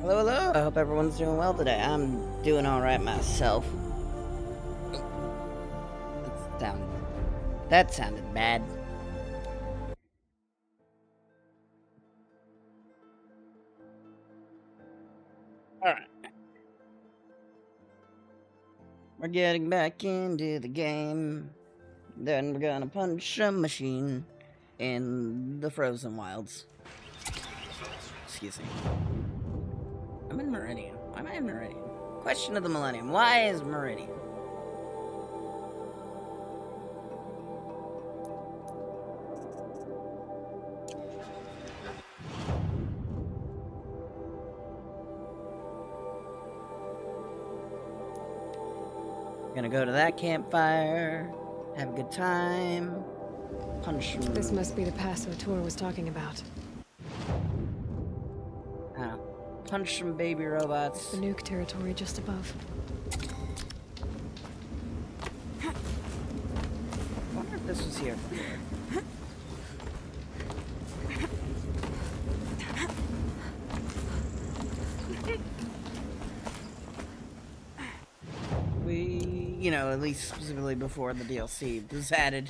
Hello, hello. I hope everyone's doing well today. I'm doing alright myself. That sounded bad. Alright. We're getting back into the game. Then we're gonna punch a machine in the frozen wilds. Excuse me. I'm in Meridian. Why am I in Meridian? Question of the millennium. Why is Meridian? Gonna go to that campfire, have a good time, punch some... This must be the pass O'Toole was talking about. Punch some baby robots. The nuke territory just above. I wonder if this was here before. You know, at least specifically before the DLC was added.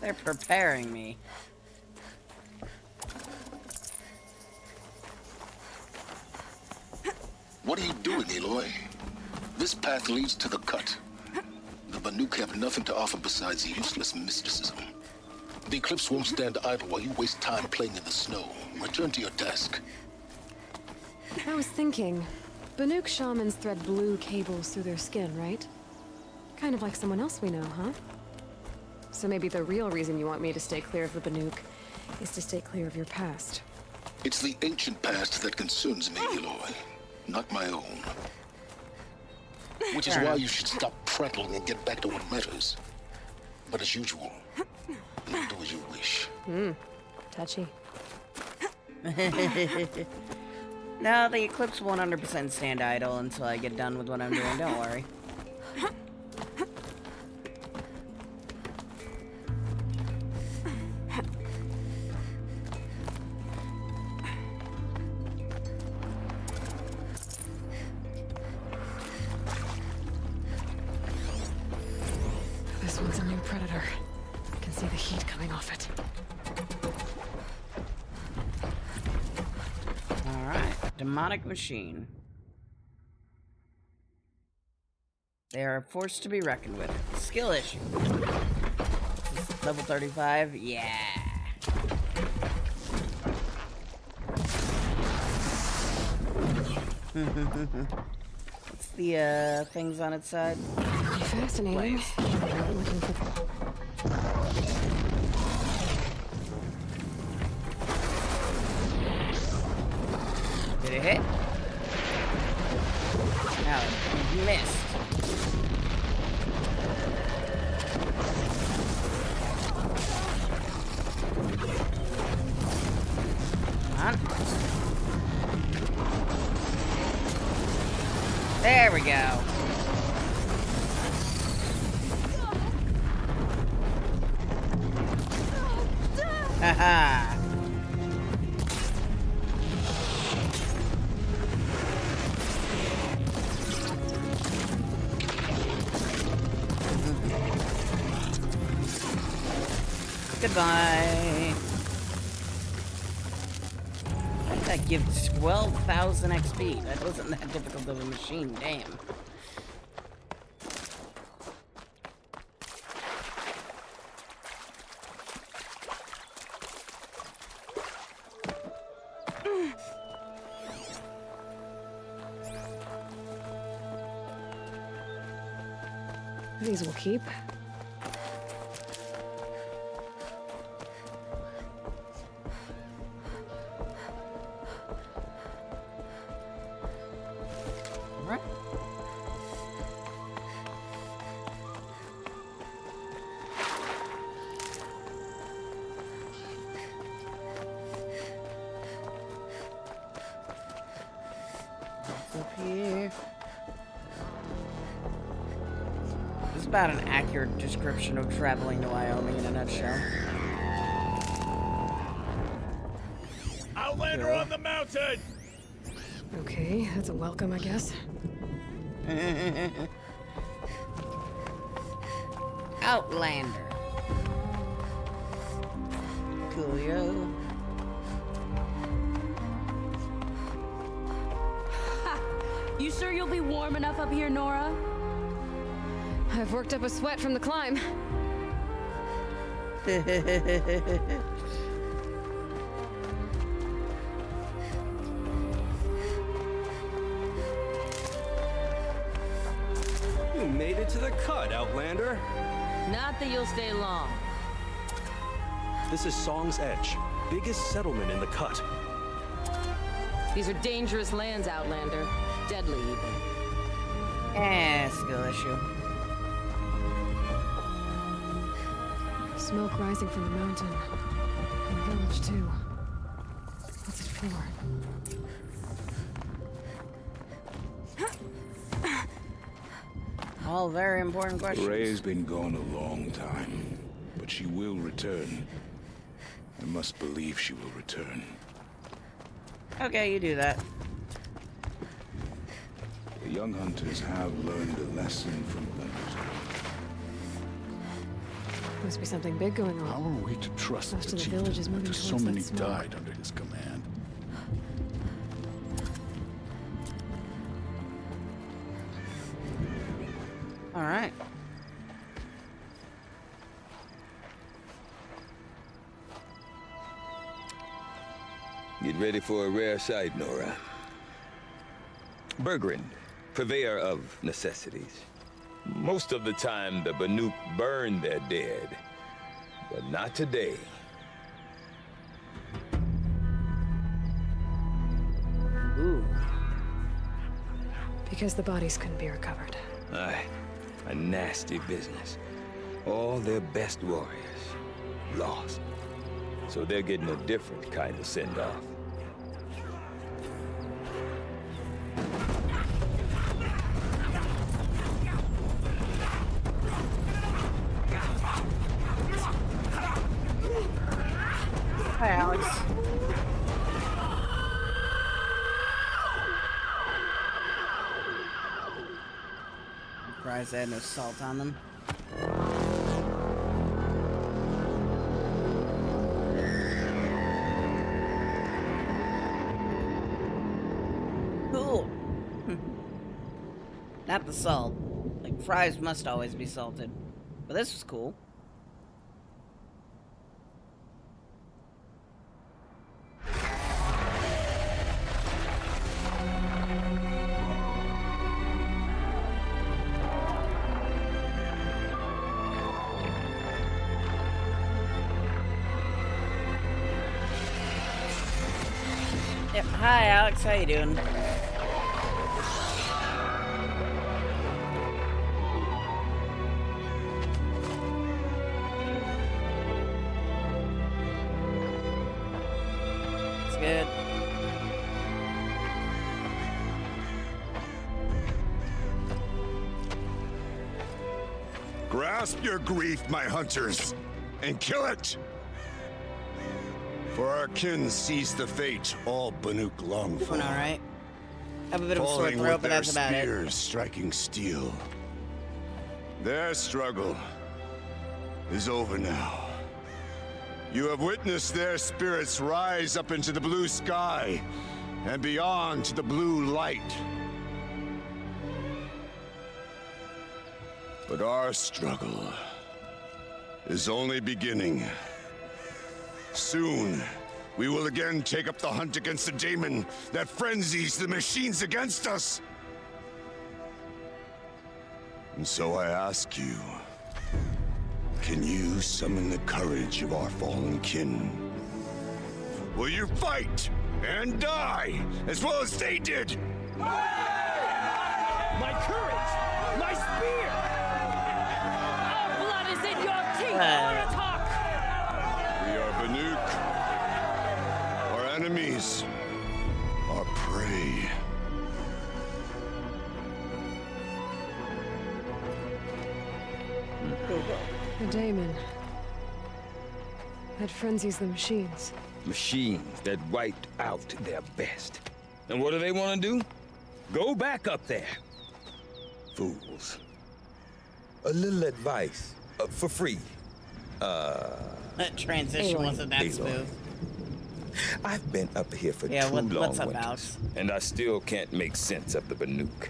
They're preparing me. What are you doing, Aloy? This path leads to the cut. The Banuk have nothing to offer besides useless mysticism. The Eclipse won't stand idle while you waste time playing in the snow. Return to your task. I was thinking, Banuk shamans thread blue cables through their skin, right? Kind of like someone else we know, huh? So maybe the real reason you want me to stay clear of the Banuk is to stay clear of your past. It's the ancient past that concerns me, Aloy, not my own. Which is why you should stop prattling and get back to what matters. But as usual, you do as you wish. Touchy. No, the Eclipse 100% stand idle until I get done with what I'm doing, don't worry. This one's a new predator. I can see the heat coming off it. Alright, demonic machine. They are a force to be reckoned with. Skill issue. This is level 35? Yeah. What's the things on its side? Fascinating. Looking for... Did it hit? No, it missed. Come on. There we go. Haha. Goodbye. Why did that give 12,000 XP? That wasn't that difficult of a machine, damn. These will keep. Alright. What's up here? about an accurate description of traveling to Wyoming in a nutshell. Outlander on the mountain! Okay, that's a welcome, I guess. Outlander. Coolio. You sure you'll be warm enough up here, Nora? I've worked up a sweat from the climb. You made it to the cut, Outlander. Not that you'll stay long. This is Song's Edge, biggest settlement in the cut. These are dangerous lands, Outlander. Deadly, even. Skill issue. Smoke rising from the mountain. And the village, too. What's it for? All very important questions. Ray's been gone a long time, but she will return. I must believe she will return. Okay, you do that. The young hunters have learned a lesson from that. Must be something big going How on. are we to trust Most the of the village is moving after so towards that many smoke. died under his command? All right. Get ready for a rare sight, Nora. Bergrin, purveyor of necessities. Most of the time, the Banuk burn their dead, but not today. Ooh. Because the bodies couldn't be recovered. Aye, a nasty business. All their best warriors lost. So they're getting a different kind of send-off. Hi, Alex. Surprised they had no salt on them. Cool. Not the salt. Like, fries must always be salted. But this was cool. Yep. Hi, Alex. How you doing? It's good. Grasp your grief, my hunters, and kill it! For our kin sees the fate all Banuk long for. Doing all right. Have a bit of a sore Falling throat, with but their that's about it. spears striking steel. Their struggle is over now. You have witnessed their spirits rise up into the blue sky and beyond to the blue light. But our struggle is only beginning. Soon, we will again take up the hunt against the demon that frenzies the machines against us. And so I ask you, can you summon the courage of our fallen kin? Will you fight and die as well as they did? My courage! My spear! Our blood is in your teeth! Aratak! We are Banuk. Our enemies are prey. A daemon. That frenzies the machines. Machines that wiped out their best. And what do they want to do? Go back up there. Fools. A little advice, for free. That transition wasn't that Aloy. smooth. I've been up here for Yeah, two long what's up, winters, Alex? and I still can't make sense of the Banuk.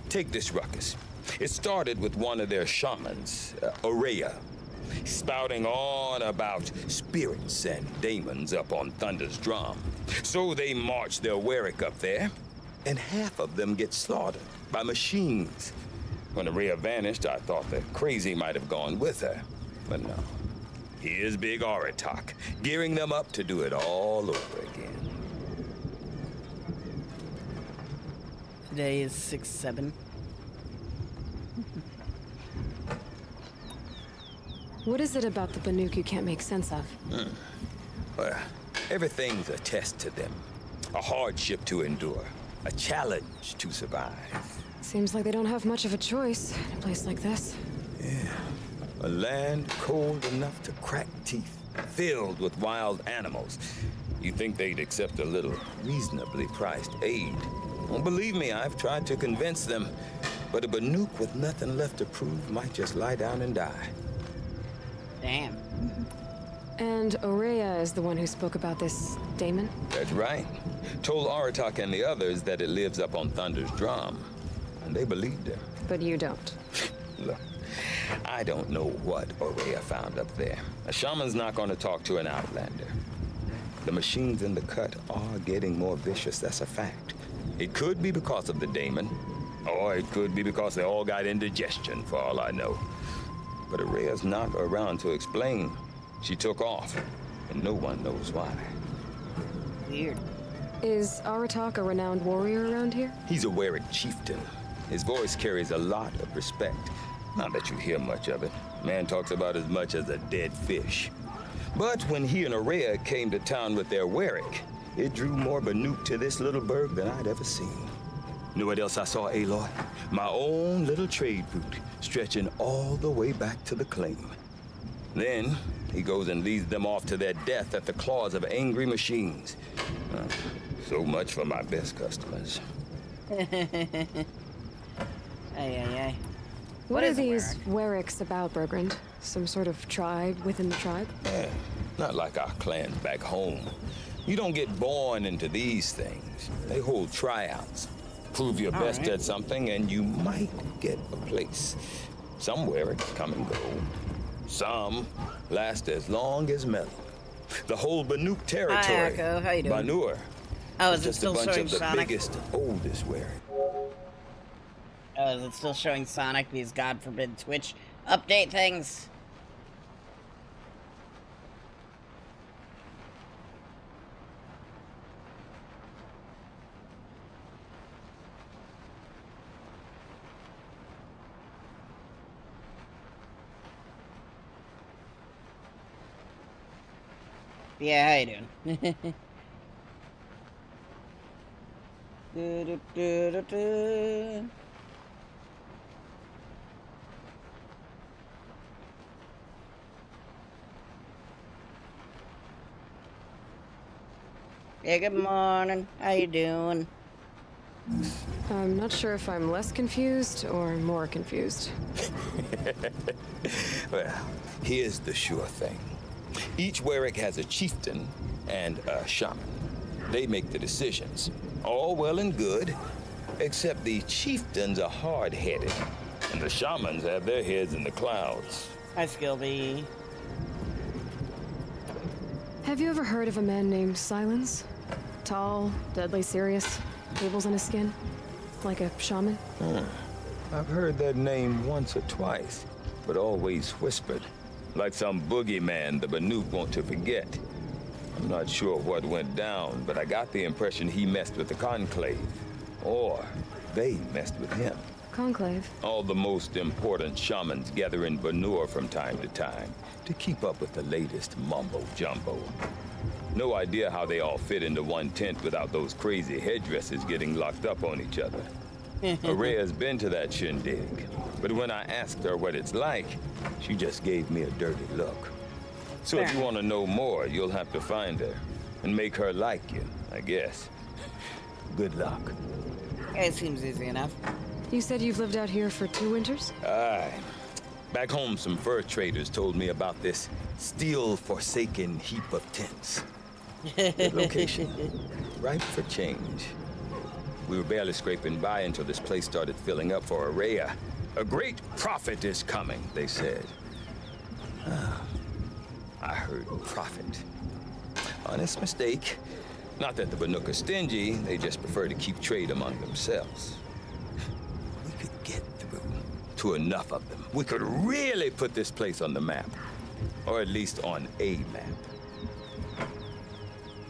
Take this ruckus. It started with one of their shamans, Aurea, spouting on about spirits and demons up on Thunder's drum. So they march their Warwick up there, and half of them get slaughtered by machines. When Aurea vanished, I thought the crazy might have gone with her, but no. Here's Big Aratak, gearing them up to do it all over again. Today is 6/7. What is it about the Banuk you can't make sense of? Well, everything's a test to them. A hardship to endure. A challenge to survive. Seems like they don't have much of a choice in a place like this. Yeah. A land cold enough to crack teeth, filled with wild animals. You'd think they'd accept a little reasonably priced aid. Well, believe me, I've tried to convince them, but a Banuk with nothing left to prove might just lie down and die. Damn. And Aurea is the one who spoke about this daemon? That's right. Told Aratak and the others that it lives up on Thunder's drum. And they believed her. But you don't. Look, I don't know what Aurea found up there. A shaman's not going to talk to an outlander. The machines in the cut are getting more vicious, that's a fact. It could be because of the daemon, or it could be because they all got indigestion, for all I know. But Aurea's not around to explain. She took off, and no one knows why. Weird. Is Aratak a renowned warrior around here? He's a Warwick chieftain. His voice carries a lot of respect. Not that you hear much of it. Man talks about as much as a dead fish. But when he and Aurea came to town with their Warwick, it drew more Banuk to this little burg than I'd ever seen. Know what else I saw, Aloy? My own little trade route, stretching all the way back to the claim. Then, he goes and leads them off to their death at the claws of angry machines. So much for my best customers. Ay. What are these Warwicks about, Bergrand? Some sort of tribe within the tribe? Yeah, not like our clans back home. You don't get born into these things. They hold tryouts. Prove your best at something and you might get a place. Some Warwicks come and go. Some last as long as metal. The whole Banuk territory. Hi, Echo. How you doing? Banur. Oh, is it Just a still bunch showing of the Sonic? biggest, oldest Warwick. Oh, is it still showing Sonic? These God forbid Twitch update things. Yeah, how you doing? Do-do-do-do-do. Yeah, good morning. How you doing? I'm not sure if I'm less confused or more confused. Well, here's the sure thing. Each Warwick has a chieftain and a shaman. They make the decisions. All well and good, except the chieftains are hard-headed, and the shamans have their heads in the clouds. Hi, Skilby. Have you ever heard of a man named Silence? Tall, deadly serious, cables in his skin, like a shaman? I've heard that name once or twice, but always whispered, like some boogeyman the Banuk want to forget. I'm not sure what went down, but I got the impression he messed with the Conclave, or they messed with him. Conclave? All the most important shamans gather in Banur from time to time to keep up with the latest mumbo-jumbo. No idea how they all fit into one tent without those crazy headdresses getting locked up on each other. Araya's been to that shindig, but when I asked her what it's like, she just gave me a dirty look. So if you want to know more, you'll have to find her and make her like you, I guess. Good luck. It seems easy enough. You said you've lived out here for 2 winters? Aye. Back home, some fur traders told me about this steel-forsaken heap of tents. The location, ripe for change. We were barely scraping by until this place started filling up for Araya. A great prophet is coming, they said. I heard prophet. Honest mistake. Not that the Banuk are stingy, they just prefer to keep trade among themselves. We could get through to enough of them. We could really put this place on the map. Or at least on a map.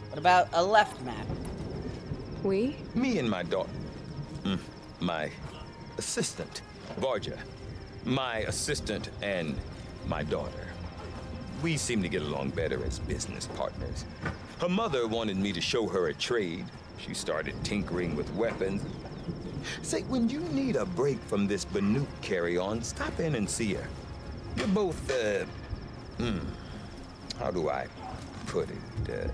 What about a left map? We? Me and my daughter. My assistant, Varja. My assistant and my daughter. We seem to get along better as business partners. Her mother wanted me to show her a trade. She started tinkering with weapons. Say, when you need a break from this Banuk carry-on, stop in and see her. You're both, how do I put it?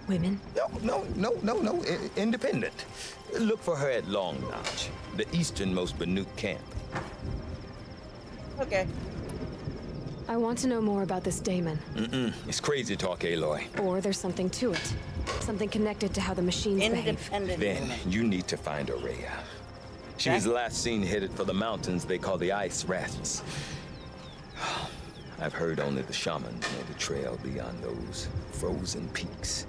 Women? No. Independent. Look for her at Long Notch, the easternmost Banuk camp. Okay. I want to know more about this Damon. It's crazy talk, Aloy. Or there's something to it. Something connected to how the machines behave. Then you need to find Araya. She was last seen headed for the mountains they call the Ice Rafts. I've heard only the shamans know the trail beyond those frozen peaks.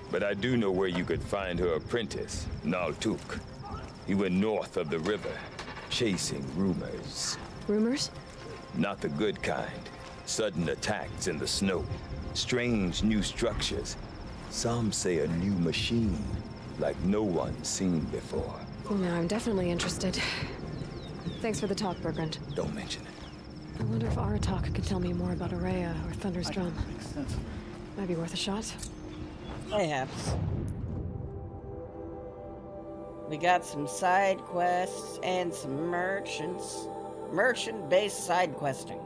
But I do know where you could find her apprentice, Naltuk. He went north of the river, chasing rumors. Rumors? Not the good kind. Sudden attacks in the snow. Strange new structures. Some say a new machine, like no one's seen before. Well, now I'm definitely interested. Thanks for the talk, Bergrand. Don't mention it. I wonder if Aratak could tell me more about Araya or Thunder's Drum. Makes sense. Might be worth a shot. Perhaps. We got some side quests and some merchants. Merchant-based side questing.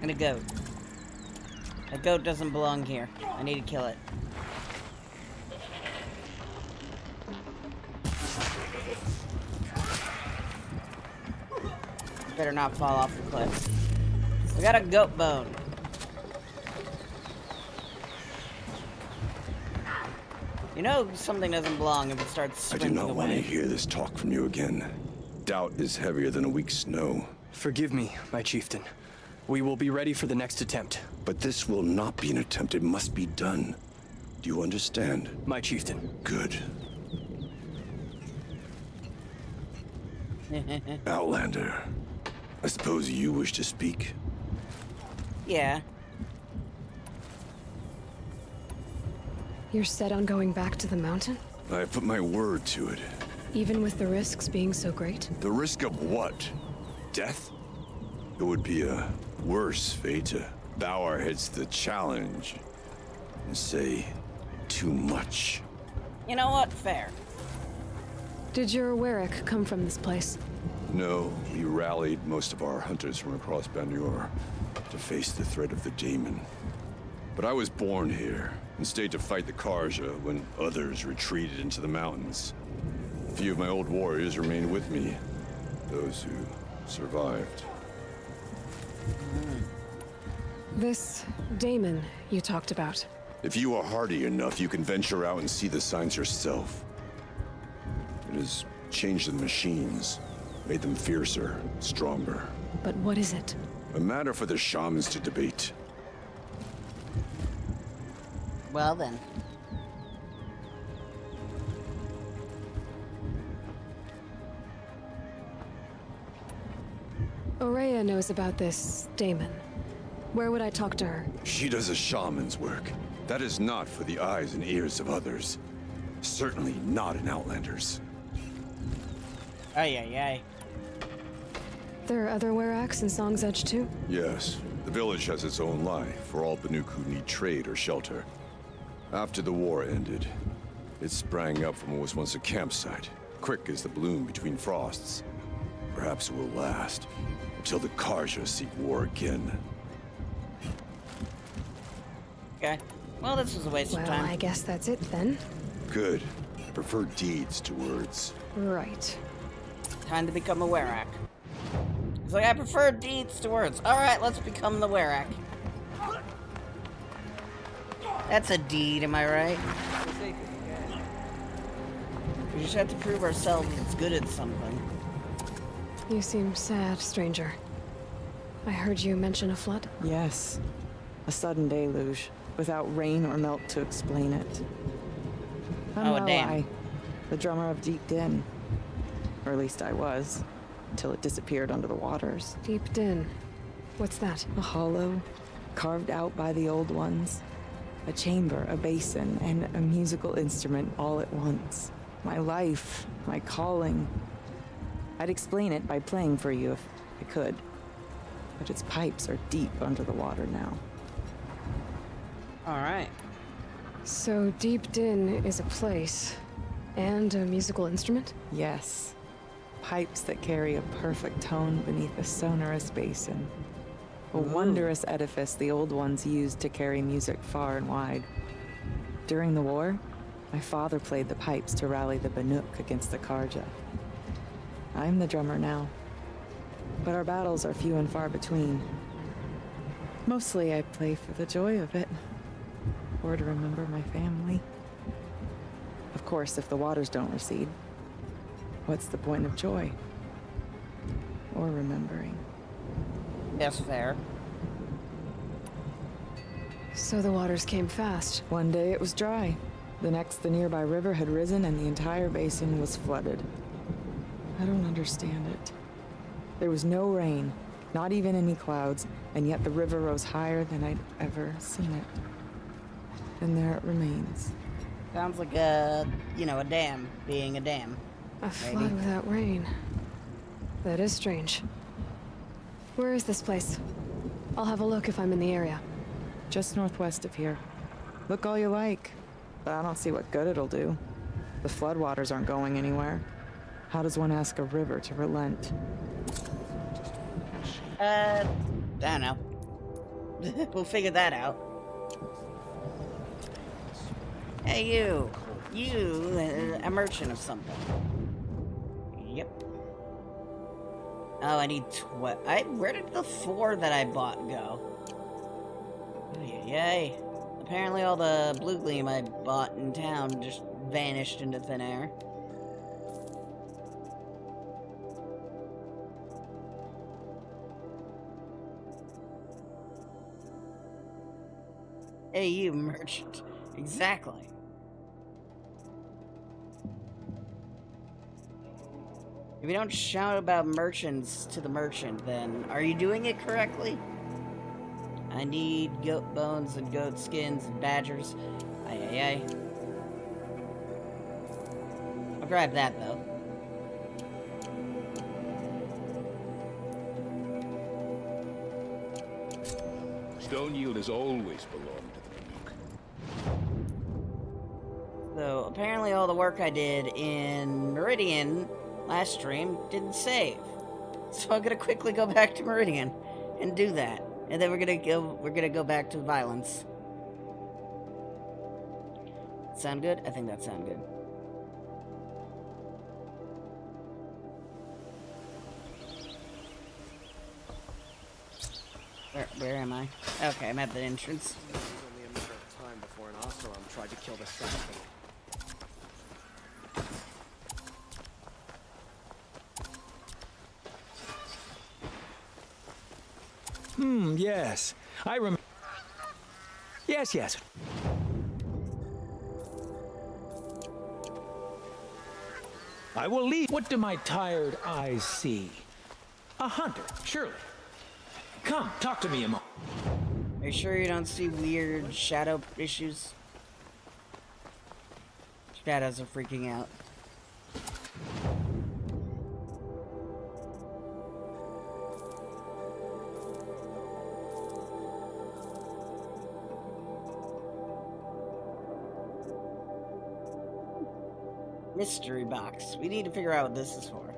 And a goat. A goat doesn't belong here. I need to kill it. Better not fall off the cliff. We got a goat bone. You know something doesn't belong if it starts I do sprinting not want to hear this talk from you again. Doubt is heavier than a week's snow. Forgive me, my chieftain. We will be ready for the next attempt. But this will not be an attempt. It must be done. Do you understand? My chieftain. Good. Outlander, I suppose you wish to speak? Yeah. You're set on going back to the mountain? I put my word to it. Even with the risks being so great? The risk of what? Death? It would be a worse fate to bow our heads to the challenge and say too much. You know what? Fair. Did your Warwick come from this place? No, we rallied most of our hunters from across Banur to face the threat of the Daemon. But I was born here and stayed to fight the Karja when others retreated into the mountains. A few of my old warriors remained with me, those who survived. This Damon you talked about. If you are hardy enough, you can venture out and see the signs yourself. It has changed the machines, made them fiercer, stronger. But what is it? A matter for the shamans to debate. Well then. Araya knows about this Damon. Where would I talk to her? She does a shaman's work. That is not for the eyes and ears of others. Certainly not an Outlander's. Ay, ay, ay. There are other Weraks in Song's Edge too? Yes, the village has its own life for all Banuk who need trade or shelter. After the war ended, It sprang up from what was once a campsite, quick as the bloom between frosts. Perhaps it will last, until the Karja seek war again. Okay. Well, this was a waste of Well, time. I guess that's it then. Good. I prefer deeds to words. Right. Time to become a Werak. He's like, I prefer deeds to words. Alright, let's become the Werak. That's a deed, am I right? We just have to prove ourselves as good at something. You seem sad, stranger. I heard you mention a flood. Yes. A sudden deluge, without rain or melt to explain it. I'm Oh, damn. Lorelei, the drummer of Deep Din. Or at least I was, till it disappeared under the waters. Deep Din. What's that? A hollow, carved out by the old ones. A chamber, a basin, and a musical instrument all at once. My life, my calling. I'd explain it by playing for you if I could. But its pipes are deep under the water now. Alright. So Deep Din is a place and a musical instrument? Yes. Pipes that carry a perfect tone beneath a sonorous basin. A wondrous edifice the old ones used to carry music far and wide. During the war, my father played the pipes to rally the Banuk against the Karja. I'm the drummer now, but our battles are few and far between. Mostly I play for the joy of it, or to remember my family. Of course, if the waters don't recede, what's the point of joy? Or remembering? That's fair. So the waters came fast. One day it was dry. The next, the nearby river had risen and the entire basin was flooded. I don't understand it. There was no rain, not even any clouds, and yet the river rose higher than I'd ever seen it. And there it remains. Sounds like a, a dam being a dam. A flood without rain. That is strange. Where is this place? I'll have a look if I'm in the area. Just northwest of here. Look all you like, but I don't see what good it'll do. The floodwaters aren't going anywhere. How does one ask a river to relent? I don't know. We'll figure that out. Hey, you. You, a merchant of something. Yep. Oh, I need where did the 4 that I bought go? Yay. Apparently all the blue gleam I bought in town just vanished into thin air. Hey, you merchant. Exactly. If you don't shout about merchants to the merchant, then are you doing it correctly? I need goat bones and goat skins and badgers. Aye. I'll grab that, though. Stone yield has always belonged to the Banuk. So, apparently all the work I did in Meridian last stream didn't save. So I'm gonna quickly go back to Meridian and do that. And then we're gonna go back to violence. Sound good? I think that sounds good. Where am I? Okay, I'm at the entrance. It was only a matter of time before an Oseram tried to kill the Sapphire. Yes. I remember. Yes. I will leave. What do my tired eyes see? A hunter, surely. Come, talk to me a moment. Are you sure you don't see weird shadow issues? Shadows are freaking out. Mystery box. We need to figure out what this is for.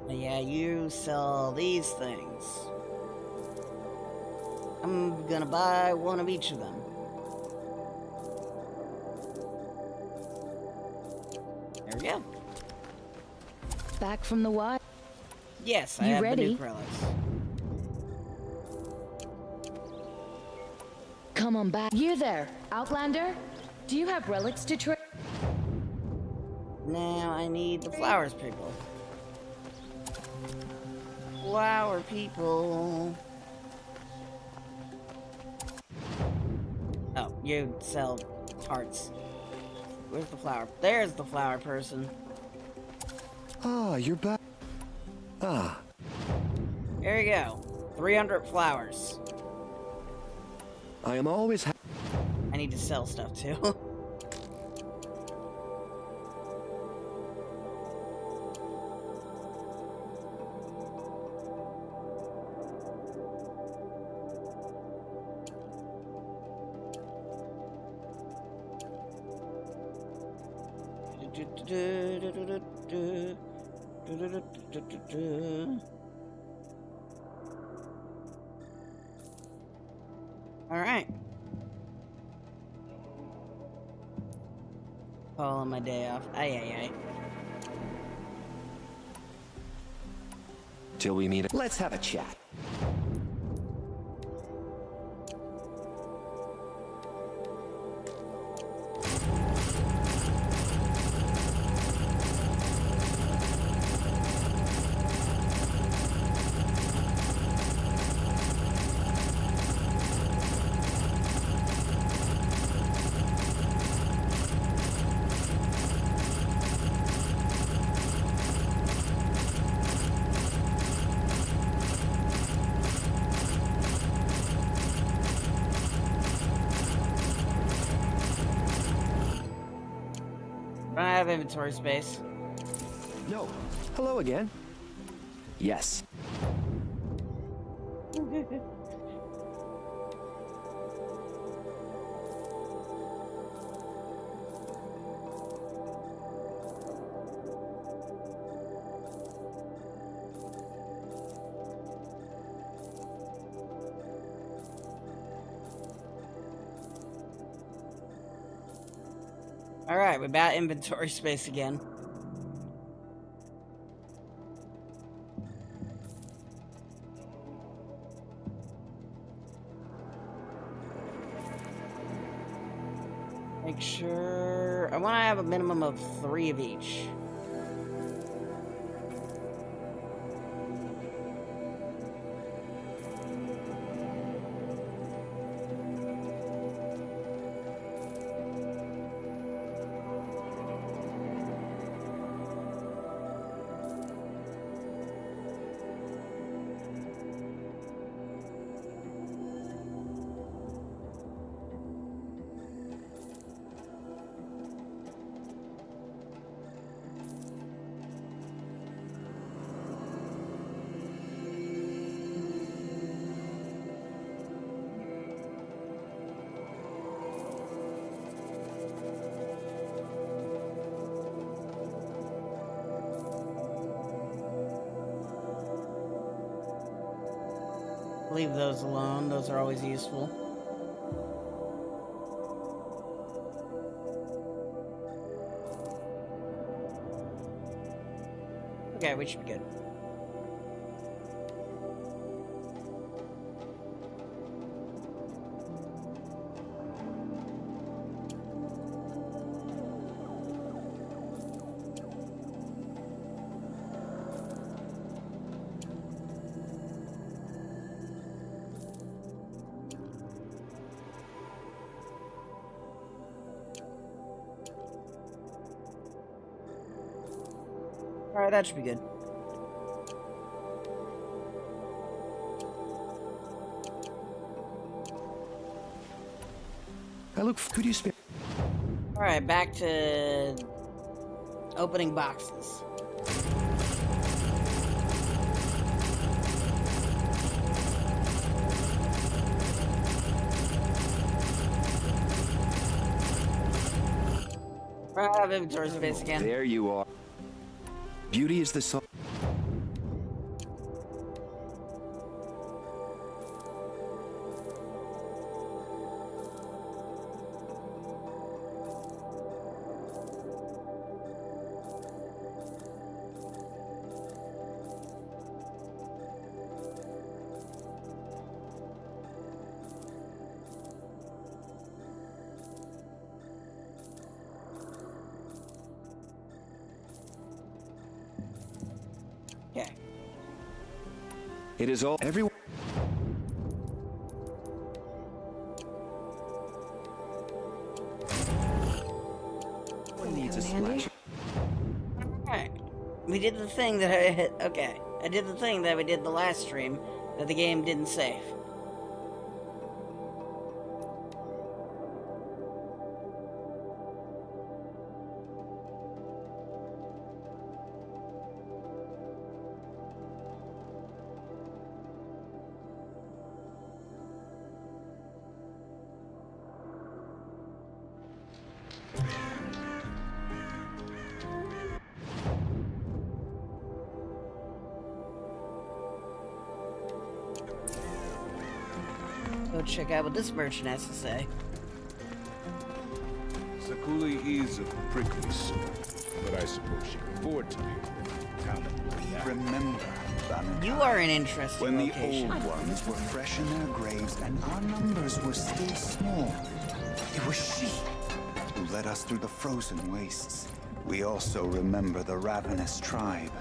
Yeah, you sell these things. I'm gonna buy one of each of them. There we go. Back from the wild. Yes, I You have ready? the new relics. Come on back. You there, Outlander? Do you have relics to trade? Now I need the flowers people. Flower people. Oh, you sell hearts. Where's the flower? There's the flower person. Ah, you're back. Ah. There you go. 300 flowers. I am always I need to sell stuff too. All right. Calling my day off. Ay. till we meet. Let's have a chat. I have inventory space. No. Hello again. Yes. Alright, we're about inventory space again. Make sure... I want to have a minimum of 3 of each. Leave those alone, those are always useful. Okay, we should be good. Alright, that should be good. Could you spare? Alright, back to opening boxes. I have inventory space again. There you are. Beauty is the soul. Okay. It is all everyone. Needs a splash. Alright. We did the thing that I hit. Okay. I did the thing that we did the last stream that the game didn't save. Go check out what this merchant has to say. Sakuli is a prickly sort, but I suppose she can afford to be. Remember, Bannerman, You are an interesting when the location. old ones were fresh in their graves and our numbers were still small, it was she who led us through the frozen wastes. We also remember the ravenous tribe,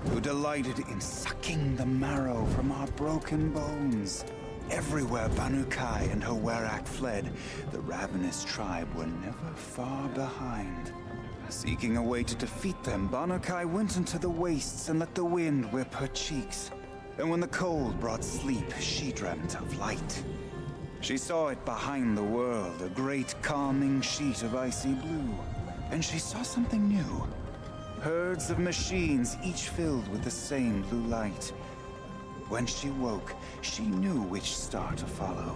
who delighted in sucking the marrow from our broken bones. Everywhere Banukai and her Werak fled, the ravenous tribe were never far behind. Seeking a way to defeat them, Banukai went into the wastes and let the wind whip her cheeks. And when the cold brought sleep, she dreamt of light. She saw it behind the world, a great calming sheet of icy blue. And she saw something new. Herds of machines, each filled with the same blue light. When she woke, she knew which star to follow.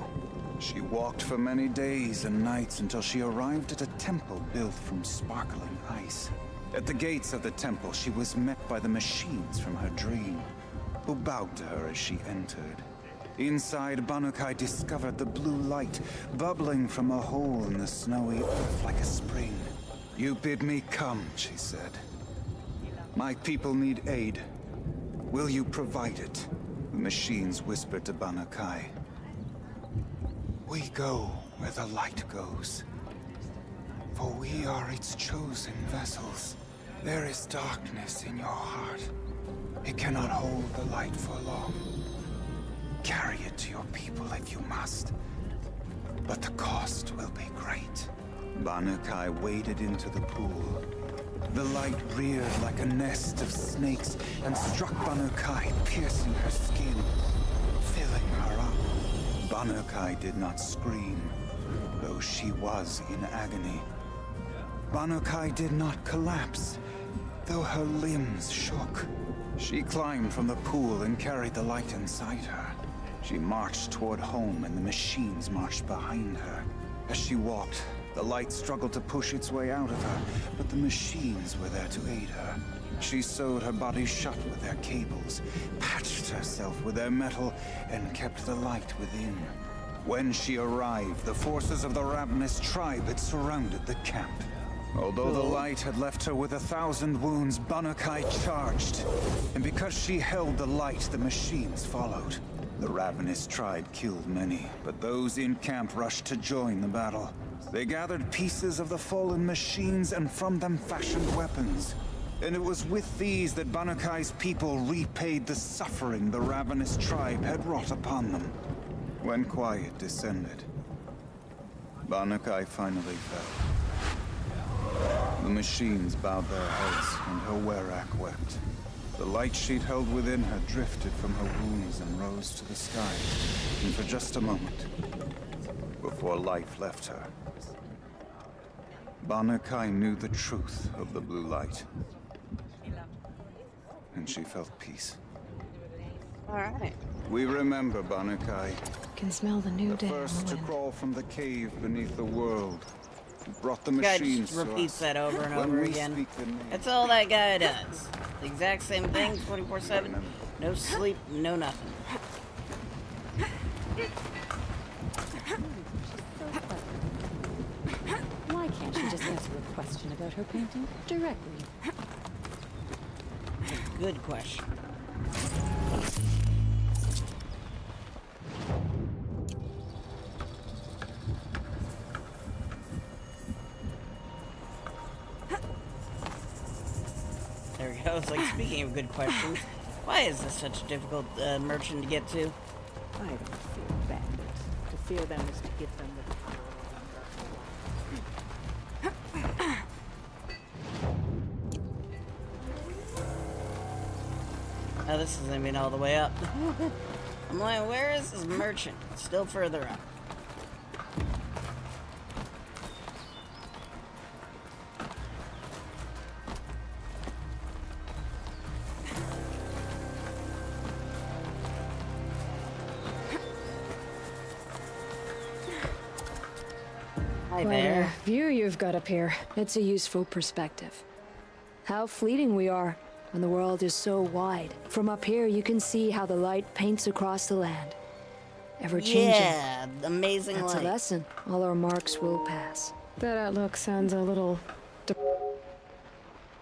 She walked for many days and nights until she arrived at a temple built from sparkling ice. At the gates of the temple, she was met by the machines from her dream, who bowed to her as she entered. Inside, Banukai discovered the blue light bubbling from a hole in the snowy earth like a spring. "You bid me come," she said. "My people need aid. Will you provide it?" The machines whispered to Banukai. "We go where the light goes, for we are its chosen vessels. There is darkness in your heart. It cannot hold the light for long. Carry it to your people if you must, but the cost will be great." Banukai waded into the pool. The light reared like a nest of snakes and struck Banukai, piercing her skin, filling her up. Banukai did not scream, though she was in agony. Banukai did not collapse, though her limbs shook. She climbed from the pool and carried the light inside her. She marched toward home, and the machines marched behind her. As she walked, the light struggled to push its way out of her, but the machines were there to aid her. She sewed her body shut with their cables, patched herself with their metal, and kept the light within. When she arrived, the forces of the ravenous tribe had surrounded the camp. Although the light had left her with 1,000 wounds, Banukai charged. And because she held the light, the machines followed. The ravenous tribe killed many, but those in camp rushed to join the battle. They gathered pieces of the fallen machines and from them fashioned weapons. And it was with these that Banukai's people repaid the suffering the ravenous tribe had wrought upon them. When quiet descended, Banukai finally fell. The machines bowed their heads, and her Werak wept. The light sheet held within her drifted from her wounds and rose to the sky. And for just a moment, before life left her, Banukai knew the truth of the blue light. And she felt peace. Alright. We remember Banukai. Can smell the new day. The first to crawl from the cave beneath the world. Who brought the Guy machines just to repeats us. that over and When over we again. speak the name. That's all that guy does. The exact same thing, 24/7. No sleep, no nothing. Why can't she just answer a question about her painting directly? Good question. There we go. It's like, speaking of good questions, why is this such a difficult merchant to get to? I don't fear bandits. To fear them is to give them the power Oh, this isn't even all the way up. I'm like, where is this merchant? Still further up. Hi What there. a view you've got up here. It's a useful perspective. How fleeting we are when the world is so wide. From up here, you can see how the light paints across the land. Ever changing. Yeah, amazing That's light. a lesson. All our marks will pass. That outlook sounds a little...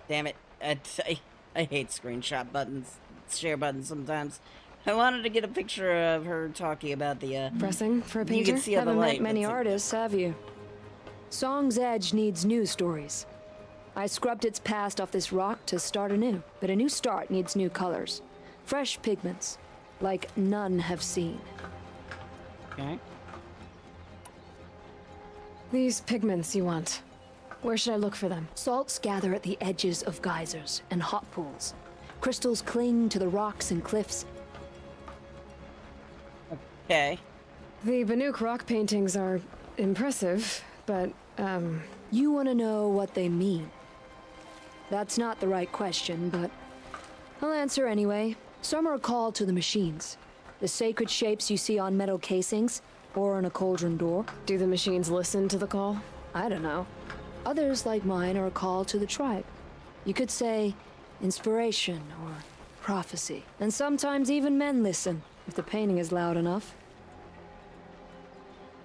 Damn it. I hate screenshot buttons, share buttons sometimes. I wanted to get a picture of her talking about the, Pressing for a You painter? can see all the Haven't light. met many that's it. artists, have you? Song's Edge needs new stories. I scrubbed its past off this rock to start anew, but a new start needs new colors. Fresh pigments, like none have seen. Okay. These pigments you want. Where should I look for them? Salts gather at the edges of geysers and hot pools. Crystals cling to the rocks and cliffs. Okay. The Banuk rock paintings are impressive, but, You want to know what they mean. That's not the right question, but I'll answer anyway. Some are a call to the machines. The sacred shapes you see on metal casings, or on a cauldron door. Do the machines listen to the call? I don't know. Others, like mine, are a call to the tribe. You could say inspiration or prophecy. And sometimes even men listen, if the painting is loud enough.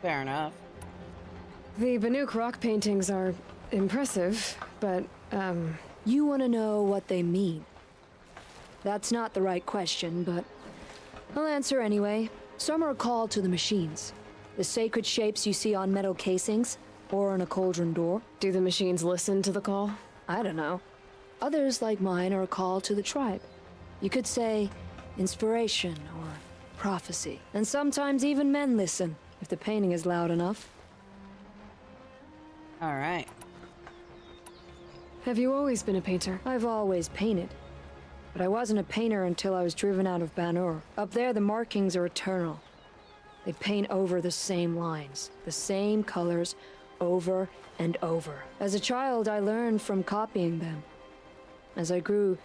Fair enough. The Banuk rock paintings are impressive, but, You want to know what they mean. That's not the right question, but I'll answer anyway. Some are a call to the machines. The sacred shapes you see on metal casings, or on a cauldron door. Do the machines listen to the call? I don't know. Others, like mine, are a call to the tribe. You could say inspiration or prophecy. And sometimes even men listen, if the painting is loud enough. Alright. Have you always been a painter? I've always painted. But I wasn't a painter until I was driven out of Banur. Up there, the markings are eternal. They paint over the same lines, the same colors, over and over. As a child, I learned from copying them. As I grew,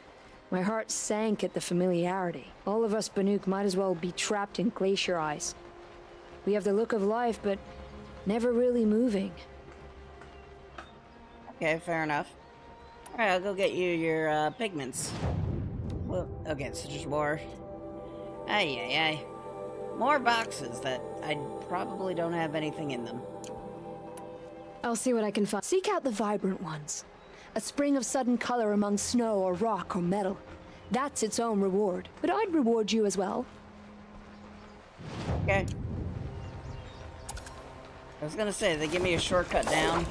my heart sank at the familiarity. All of us Banuk might as well be trapped in glacier ice. We have the look of life, but never really moving. Okay, fair enough. Alright, I'll go get you your pigments. Well, okay, so just more. Ay. More boxes that I probably don't have anything in them. I'll see what I can find. Seek out the vibrant ones. A spring of sudden color among snow or rock or metal. That's its own reward. But I'd reward you as well. Okay. I was gonna say, they give me a shortcut down.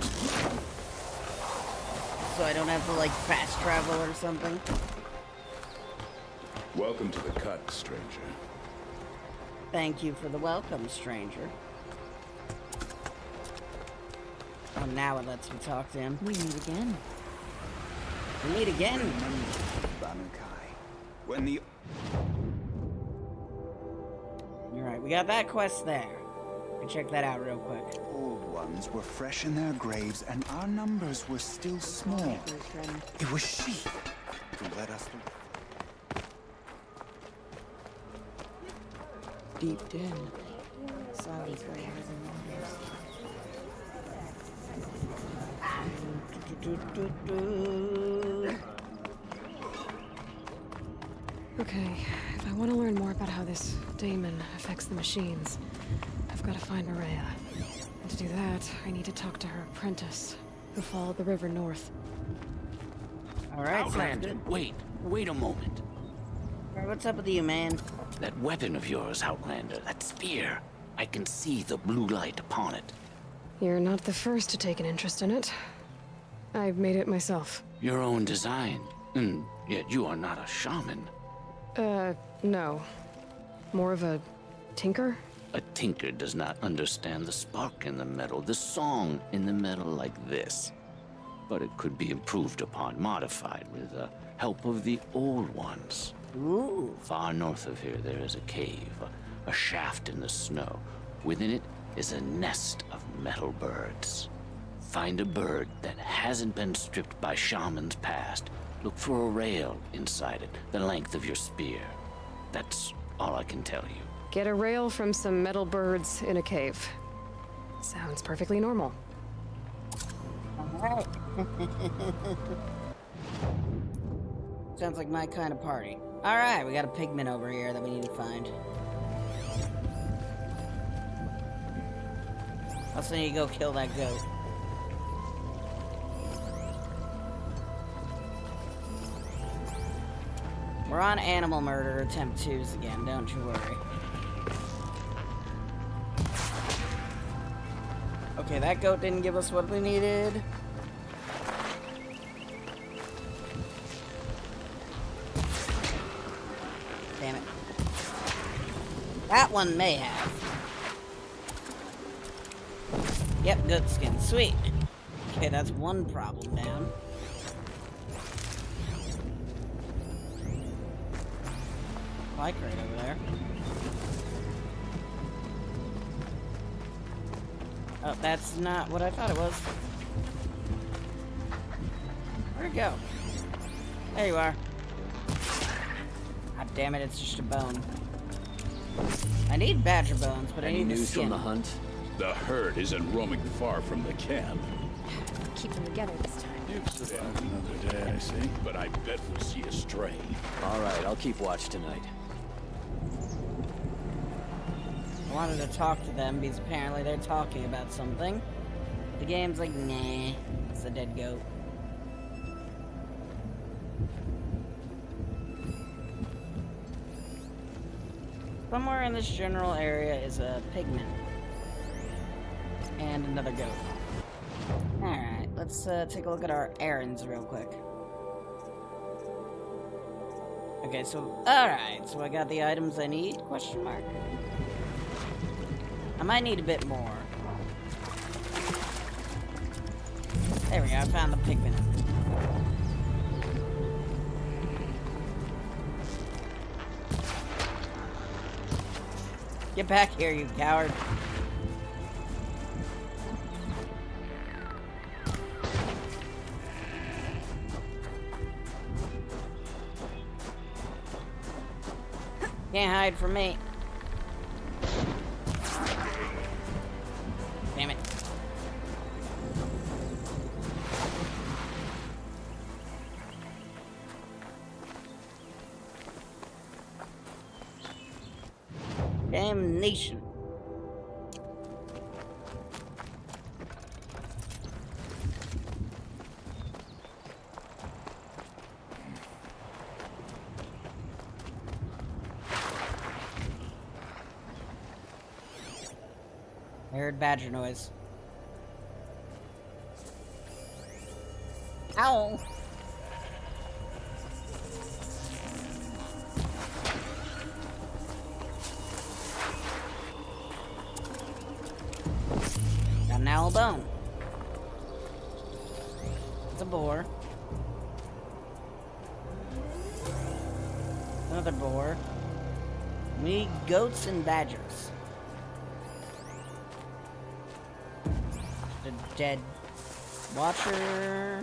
So I don't have to, like, fast travel or something. Welcome to the cut, stranger. Thank you for the welcome, stranger. Oh, now it lets me talk to him. We meet again. We meet again. Banukai. When the... You're right, we got that quest there. I check that out real quick. Old ones were fresh in their graves, and our numbers were still small. It was she who led us through. Deep in. Silence wonders and wonders. Okay, if I want to learn more about how this daemon affects the machines, I've got to find Maria. And to do that, I need to talk to her apprentice, who followed the river north. Alright, Outlander, wait a moment. Alright, what's up with you, man? That weapon of yours, Outlander, that spear. I can see the blue light upon it. You're not the first to take an interest in it. I've made it myself. Your own design. And yet you are not a shaman. No. More of a tinker? A tinker does not understand the spark in the metal, the song in the metal like this. But it could be improved upon, modified with the help of the old ones. Ooh. Far north of here, there is a cave, a shaft in the snow. Within it is a nest of metal birds. Find a bird that hasn't been stripped by shamans past. Look for a rail inside it, the length of your spear. That's all I can tell you. Get a rail from some metal birds in a cave. Sounds perfectly normal. Alright. Sounds like my kind of party. Alright, we got a pigment over here that we need to find. Also need to go kill that goat. We're on animal murder attempt 2s again, don't you worry. Okay, that goat didn't give us what we needed. Damn it. That one may have. Yep, good skin. Sweet. Okay, that's one problem down. Bike right over there. Oh, that's not what I thought it was. Where'd it go? There you are. God damn it, it's just a bone. I need badger bones, but I need the skin. From the hunt? The herd isn't roaming far from the camp. Keep them together this time. You've survived another day, I see. But I bet we'll see a stray. All right, I'll keep watch tonight. I wanted to talk to them because apparently they're talking about something. The game's like, nah, it's a dead goat. Somewhere in this general area is a pigment. And another goat. Alright, let's take a look at our errands real quick. Okay, so, alright, so I got the items I need, question mark. I might need a bit more. There we go, I found the pigment. Get back here, you coward. Can't hide from me. Damn it. Damnation. I heard badger noise. Ow! Got an owl bone. It's a boar. Another boar. We need goats and badgers. a dead watcher.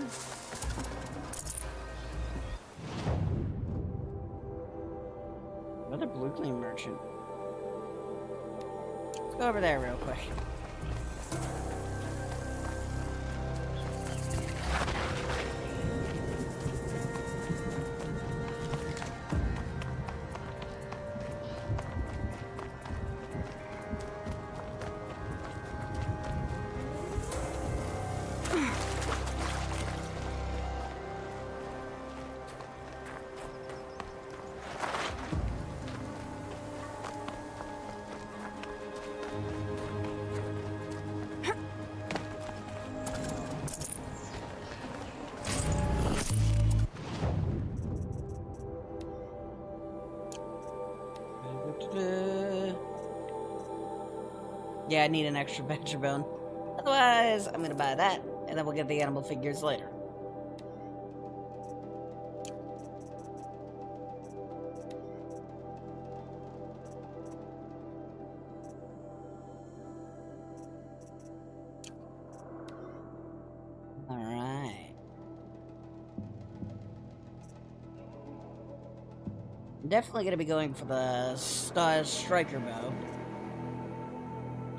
Another blue gleam merchant. Let's go over there real quick. Yeah, I need an extra badger bone. Otherwise, I'm gonna buy that, and then we'll get the animal figures later. Alright. I'm definitely gonna be going for the striker bow.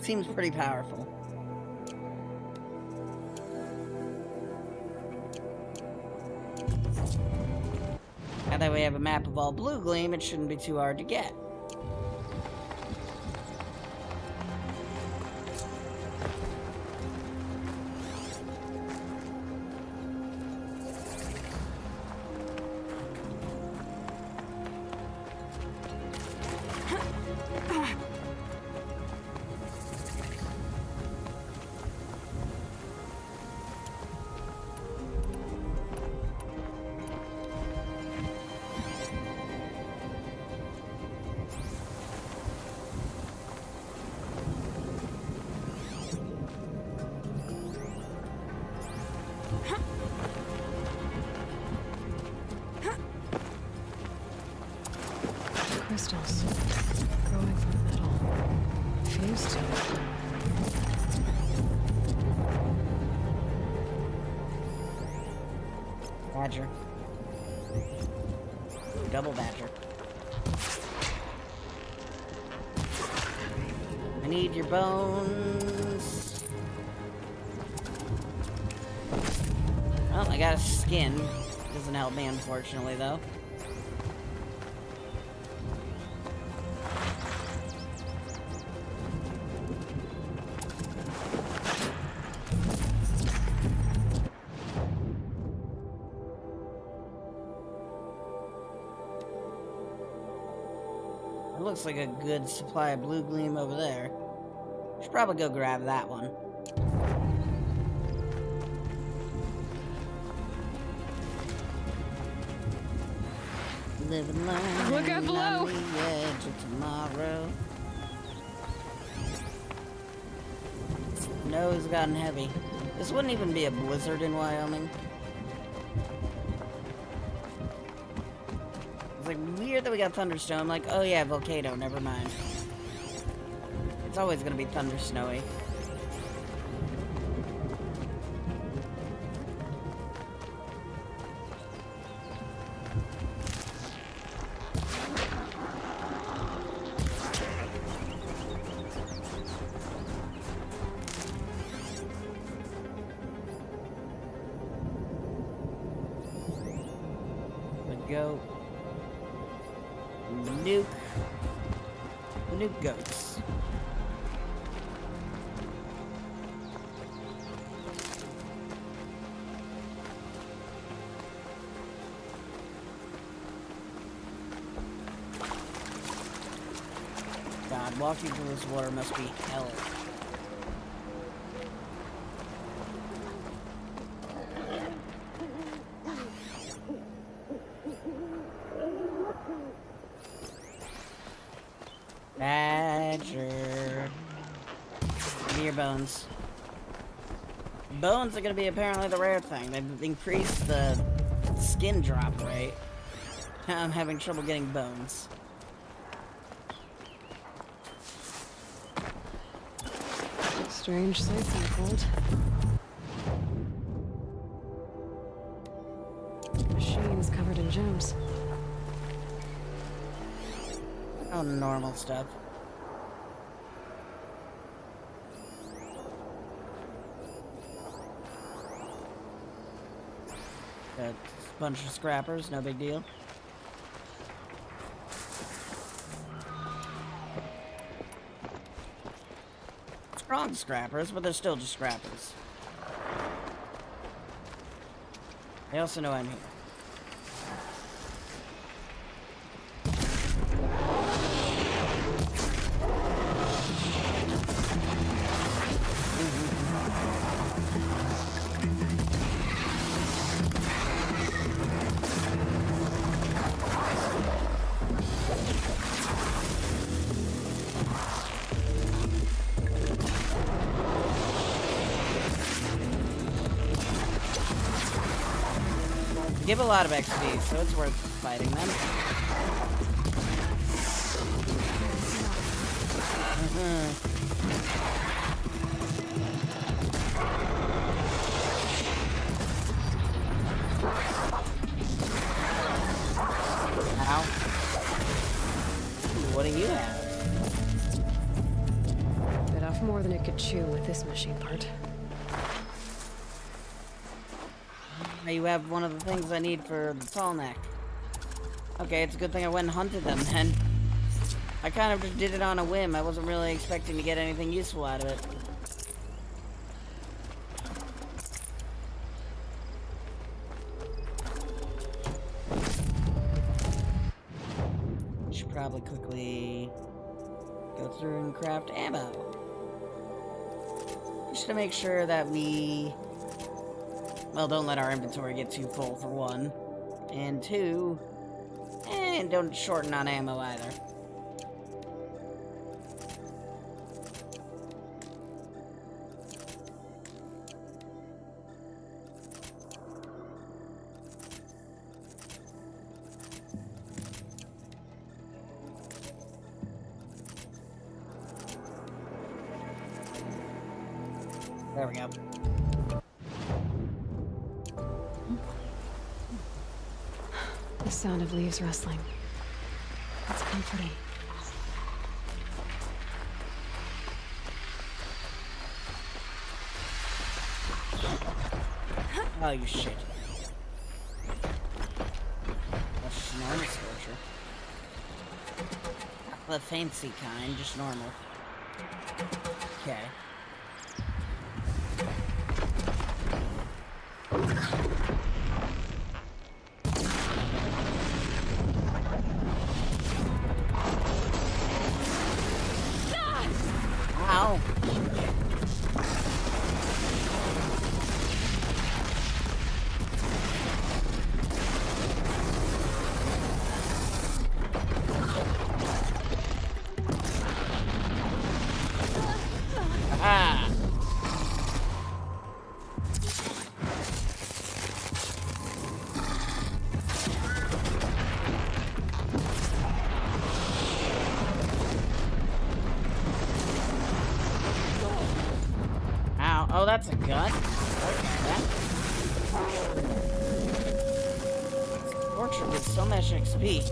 Seems pretty powerful. Now that we have a map of all blue gleam, it shouldn't be too hard to get. Crystals growing from metal, fused to it. Badger. Double badger. I need your bones. Well, I got a skin. Doesn't help me, unfortunately, though. Looks like a good supply of blue gleam over there. Should probably go grab that one. Living life. Look out below. On the edge of tomorrow. Snow's gotten heavy. This wouldn't even be a blizzard in Wyoming. It's like weird that we got thunderstorm. Like, oh yeah, volcano. Never mind. It's always gonna be thunder snowy. Go nuke the nuke goats. God, walking through this water must be hell. Badger. Give me your bones. Bones are gonna be apparently the rare thing. They've increased the skin drop rate. Now I'm having trouble getting bones. Strange sights unfold. Machines covered in gems. Oh, normal stuff. Got a bunch of scrappers, no big deal. Strong scrappers, but they're still just scrappers. They also know I'm here. Give a lot of XP, so it's worth fighting them. Ow. What do you have? Bit off more than it could chew with this machine part. You have one of the things I need for the tall neck. Okay, it's a good thing I went and hunted them then. I kind of just did it on a whim. I wasn't really expecting to get anything useful out of it. We should probably quickly go through and craft ammo. Just to make sure that we... well, don't let our inventory get too full, for one. And two, don't shorten on ammo either. There we go. The sound of leaves rustling. It's comforting. Oh, you shit. That's just normal scorcher. Not the fancy kind, just normal. Okay. Ow. Ah. Ow. Oh, that's a gun? Okay. Orchard gets so much XP.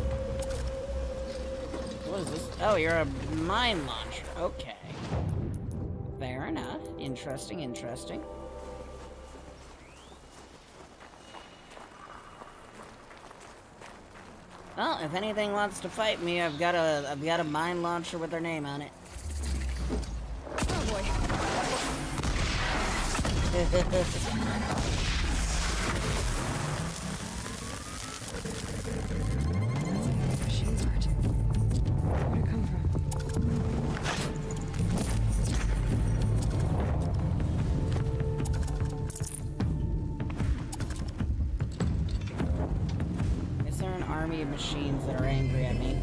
What is this? Oh, you're a mine launcher. Okay. Fair enough. Interesting, interesting. Well, if anything wants to fight me, I've got a mine launcher with their name on it. Oh boy. Machine part. Where'd it come from? Is there an army of machines that are angry at me?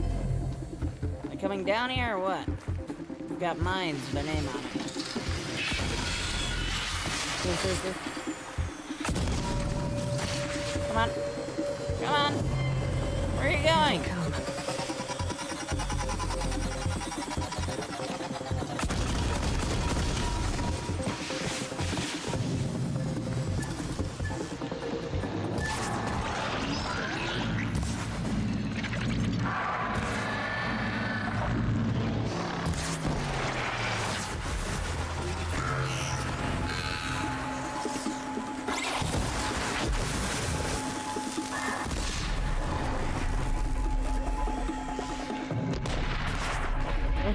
Are they coming down here or what? We've got mines with their name on it. Come on. Come on. Where are you going? Come.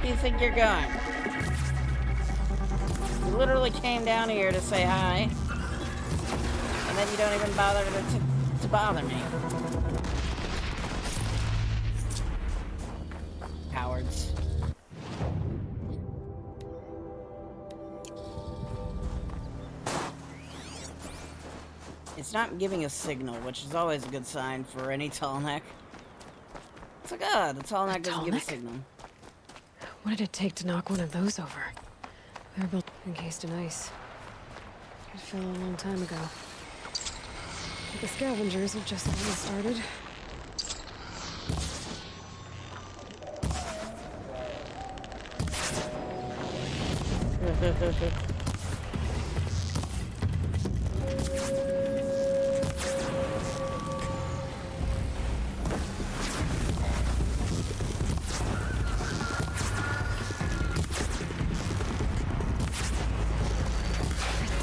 do you think you're going? You literally came down here to say hi, and then you don't even bother to bother me. Cowards. It's not giving a signal, which is always a good sign for any tall neck. It's like, ah, the tall neck doesn't give a signal. What did it take to knock one of those over? They were built encased in ice. It fell a long time ago. But the scavengers have just started.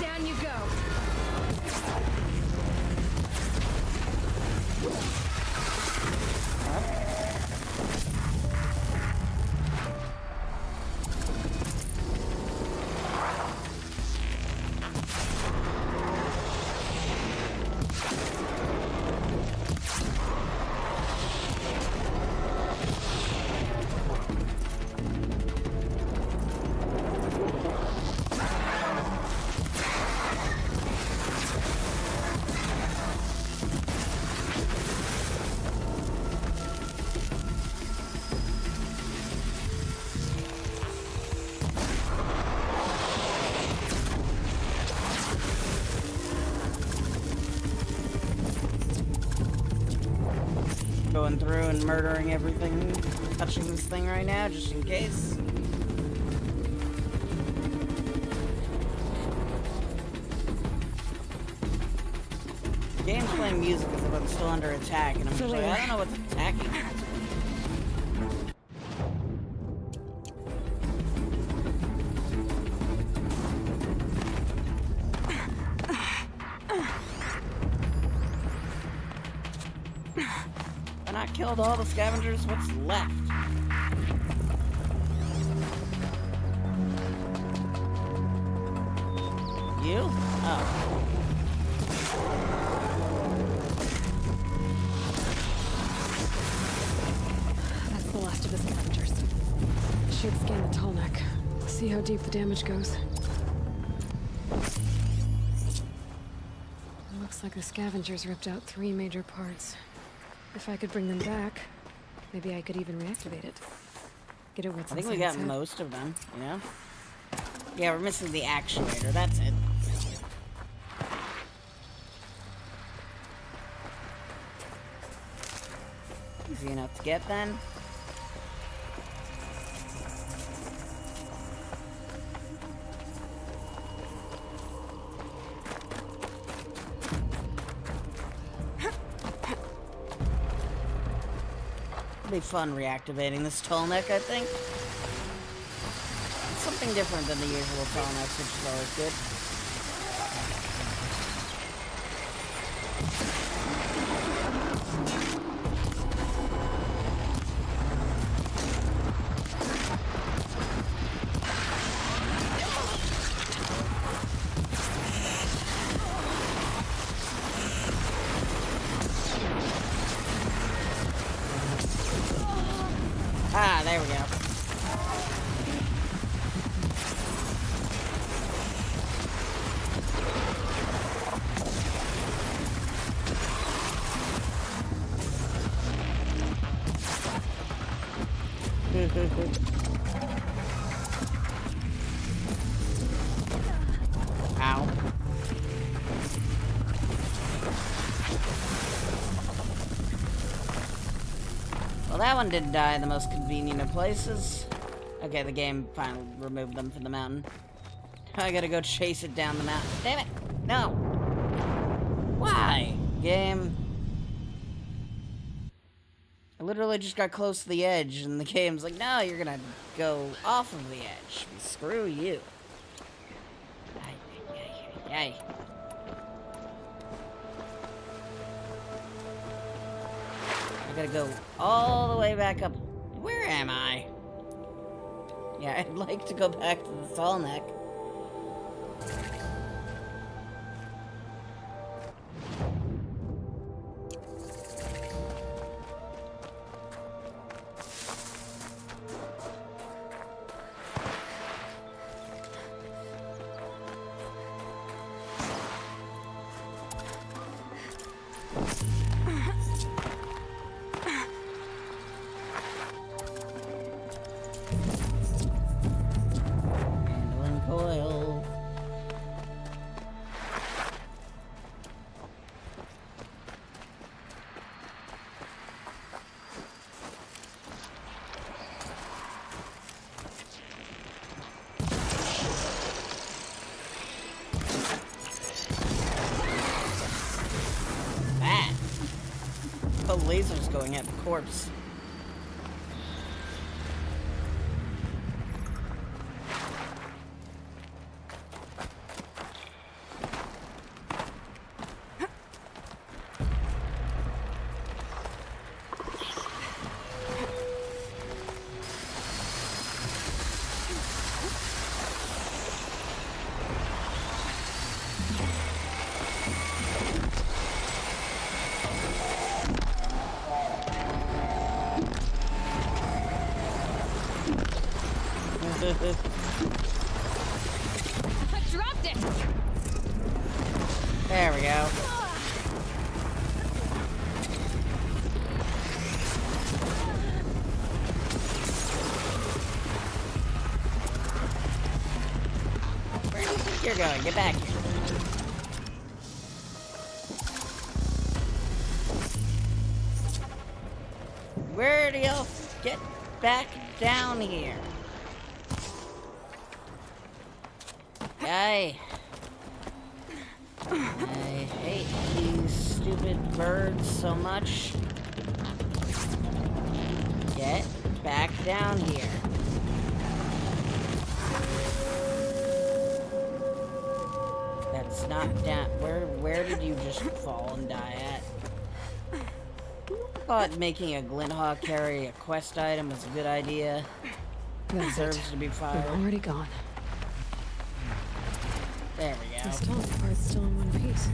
Down you go. Going through and murdering everything, touching this thing right now, just in case. The game's playing music as if I'm still under attack, and I'm just like, I don't know what's attacking me. Killed all the scavengers, what's left? You? Oh. That's the last of the scavengers. Should scan the tall neck. See how deep the damage goes. Looks like the scavengers ripped out 3 major parts. If I could bring them back, maybe I could even reactivate it. Get it what's I think we got most of them, you know? Yeah, we're missing the actuator, that's it. Easy enough to get then. It'll be fun reactivating this tall neck, I think. It's something different than the usual tall necks, which is always good. Ah, there we go. Ow. Well, that one didn't die in the most convenient of places. Okay, the game finally removed them from the mountain. I gotta go chase it down the mountain. Damn it! No! Why? Game. I literally just got close to the edge, and the game's like, no, you're gonna go off of the edge. Screw you. Yay. I gotta go all the way back up. Where am I? Yeah, I'd like to go back to the tall neck. Lasers going at the corpse. I dropped it. There we go. Where do you think you're going? Get back here. Where do y'all get back down here? I hate these stupid birds so much. Get back down here. That's not down. Where did you just fall and die at? Thought making a Glinthawk carry a quest item was a good idea. Deserves to be fired. We're already gone. There we go. This tall part's still in one piece.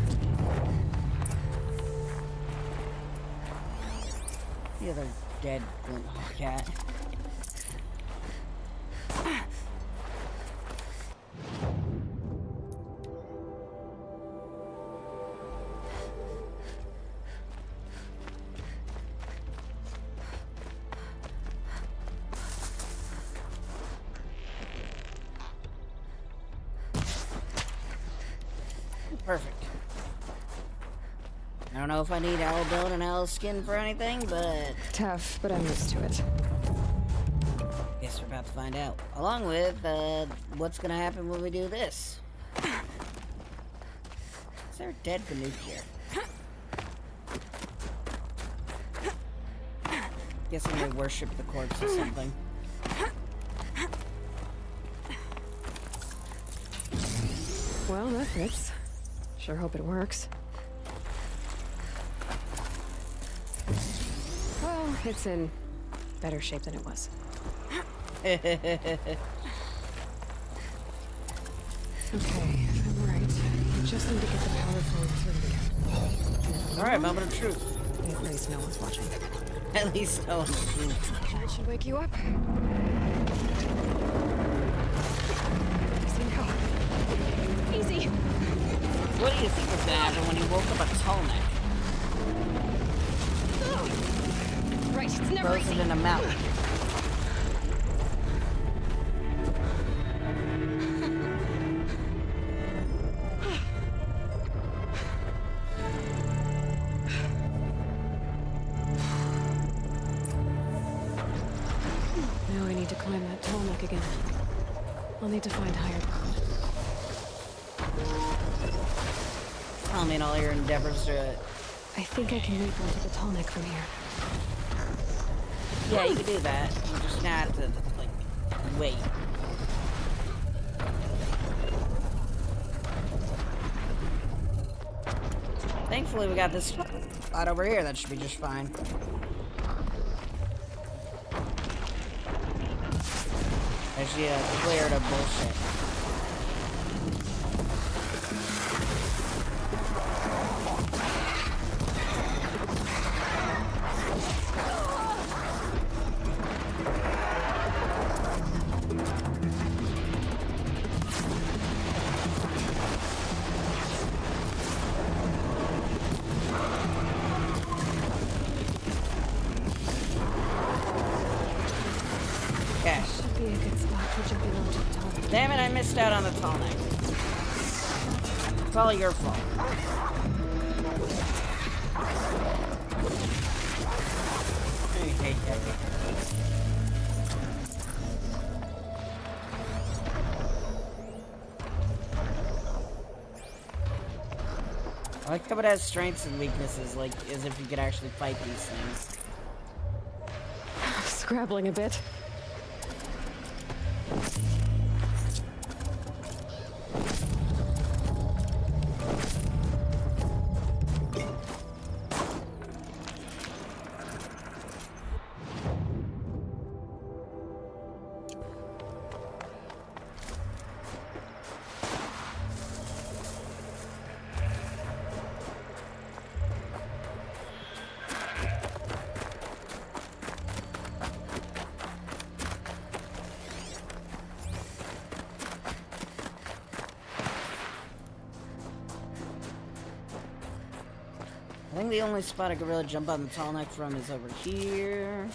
The other dead Glinthawk cat. Perfect. I don't know if I need owl bone and owl skin for anything, but... Tough, but I'm used to it. Guess we're about to find out. Along with, what's gonna happen when we do this? Is there a dead Banuk here? Guessing they worship the corpse or something. Well, that fits. Sure hope it works. Well, it's in better shape than it was. Okay, if I'm right, we just need to get the power flowing through again. Alright, moment of truth. At least no one's watching. At least no one's watching. That should wake you up. Easy. Easy. What do you think was gonna happen when he woke up a tall neck? Right, it's never Frozen easy. in a mountain. Now I need to climb that tall neck again. I'll need to find higher ground. Tell me in all your endeavors to... I think I can leap onto the tall neck from here. Yeah, you can do that. You just gonna have to, like, wait. Thankfully, we got this spot over here. That should be just fine. I Actually, cleared of bullshit. Damn it, I missed out on the tall neck. It's all your fault. I like how it has strengths and weaknesses, like as if you could actually fight these things. Scrabbling a bit. I think the only spot I could really jump on the tall neck from is over here.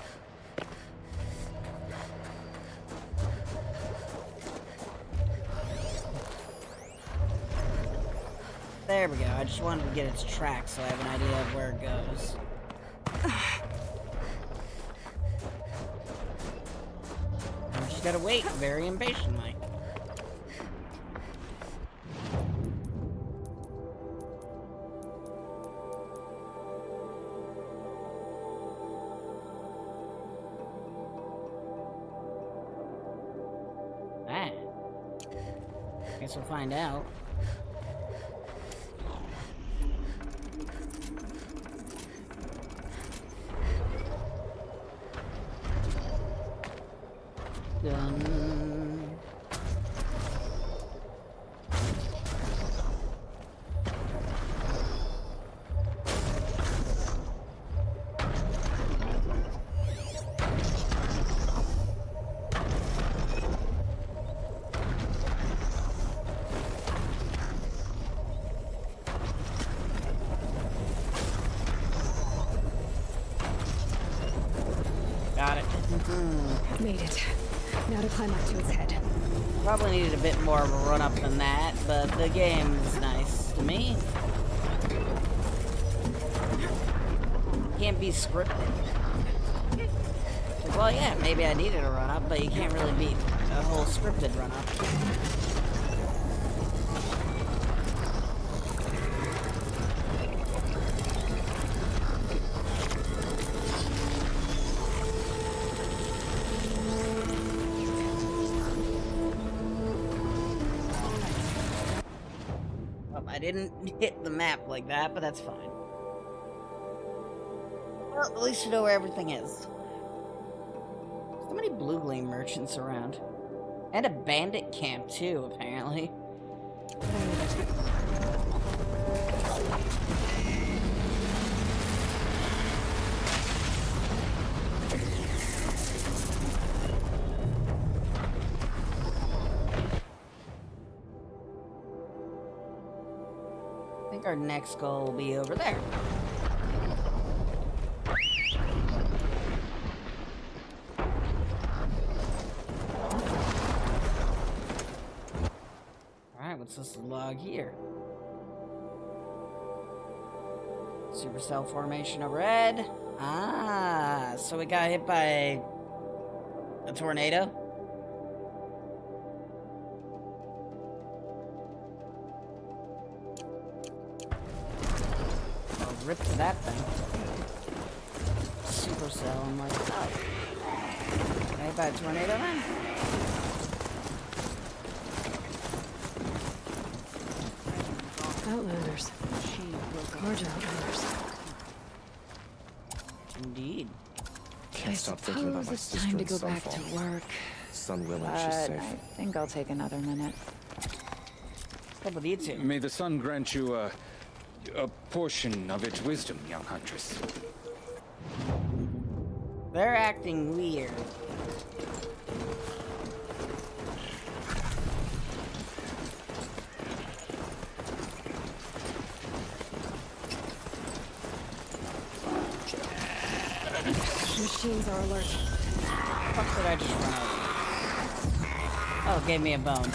There we go. I just wanted to get its track so I have an idea of where it goes. I just gotta wait very impatiently. Guess we'll find out. Done. Got it. Made it. Now to climb up to its head. Probably needed a bit more of a run up than that, but the game's nice to me. Can't be scripted. Like, well, yeah, maybe I needed a run up, but you can't really beat a whole scripted run up. I didn't hit the map like that, but that's fine. Well, at least you know where everything is. So many Blue Gleam merchants around. And a bandit camp, too, apparently. I think our next goal will be over there. Alright, what's this log here? Supercell formation overhead. Ah, so we got hit by a tornado? Rip to that thing. Supercell, I'm like, oh. Right by a tornado then? Outlanders. Large outlanders. Indeed. Can't stop thinking about my sister time to and go back Sunfall. to work. It's unwilling But she's safe. I think I'll take another minute. What with you two? May the sun grant you a portion of its wisdom, young huntress. They're acting weird. Machines are alert. Fuck did I just run over? Oh, it gave me a bone.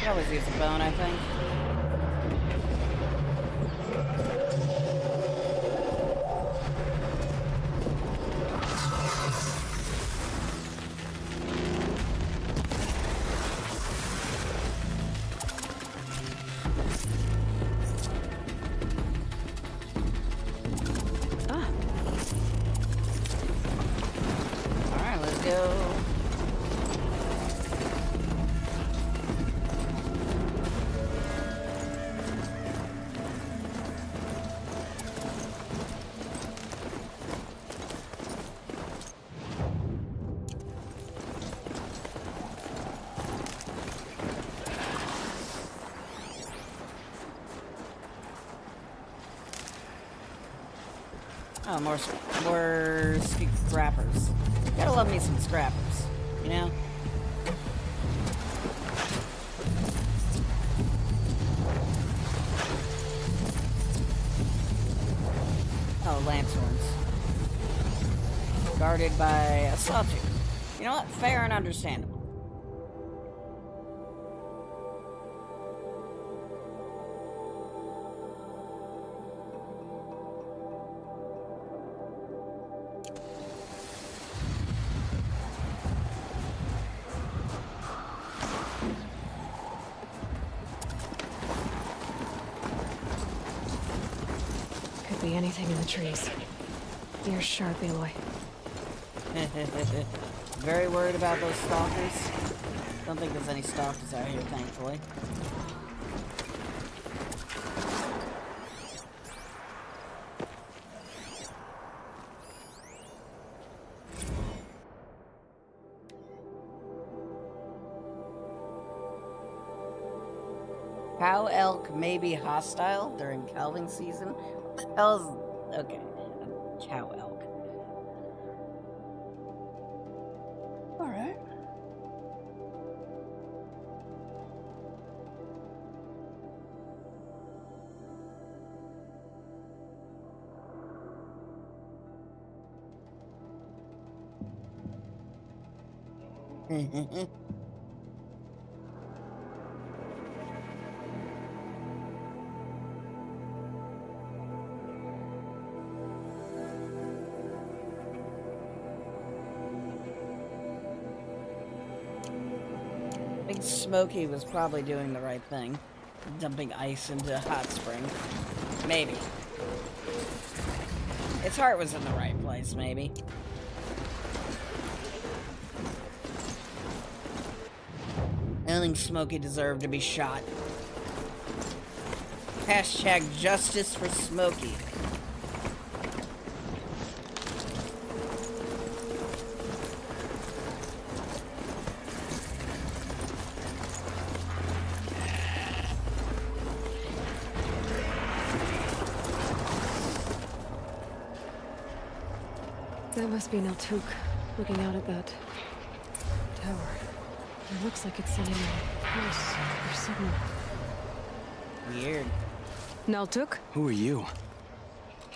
I always use a bone, I think. Alright, let's go. Oh, more scrappers. Gotta love me some scrappers, you know? Oh, lanthorns. Guarded by a sawtooth. You know what? Fair and understandable. Could be anything in the trees. You're sharp, Aloy. Very worried about those stalkers. Don't think there's any stalkers out here, thankfully. Cow elk may be hostile during calving season. What the hell is... Okay. Cow elk. Alright. Big Smokey was probably doing the right thing. Dumping ice into a hot spring. Maybe. Its heart was in the right place, maybe. I don't think Smokey deserved to be shot. Hashtag justice for Smokey. That must be Naltuk, looking out at that tower. It looks like it's sending a pulse or signal. Weird. Naltuk? Who are you?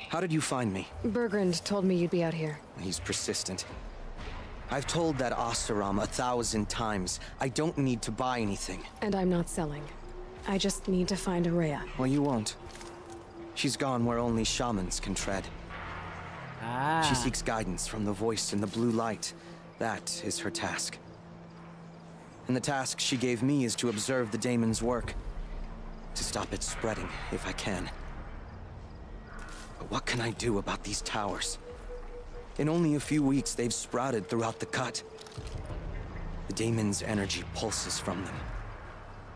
How did you find me? Bergrand told me you'd be out here. He's persistent. I've told that Oseram 1,000 times. I don't need to buy anything. And I'm not selling. I just need to find Araya. Well, you won't. She's gone where only shamans can tread. She seeks guidance from the voice in the blue light. That is her task. And the task she gave me is to observe the daemon's work. To stop it spreading, if I can. But what can I do about these towers? In only a few weeks, they've sprouted throughout the cut. The daemon's energy pulses from them.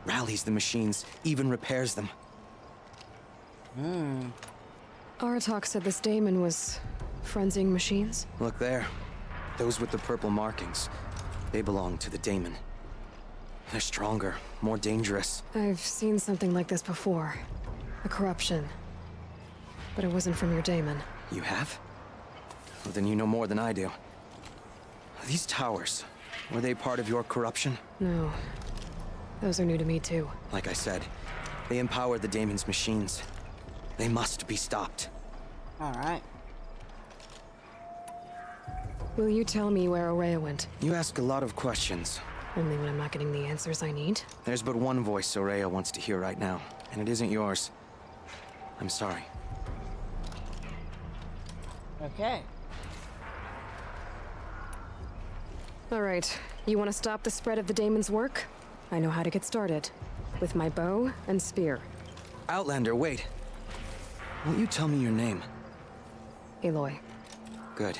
Rallies the machines, even repairs them. Aratak said this daemon was frenzying machines. Look there. those with the purple markings, they belong to the daemon. They're stronger, more dangerous. I've seen something like this before. A corruption. But it wasn't from your daemon. You have? Well, then you know more than I do. These towers, were they part of your corruption? No. Those are new to me, too. Like I said, they empower the daemon's machines. They must be stopped. Alright. Will you tell me where Aurea went? You ask a lot of questions. Only when I'm not getting the answers I need? There's but one voice Aurea wants to hear right now, and it isn't yours. I'm sorry. Okay. Alright, you want to stop the spread of the daemon's work? I know how to get started. With my bow and spear. Outlander, wait. Won't you tell me your name? Aloy. Good.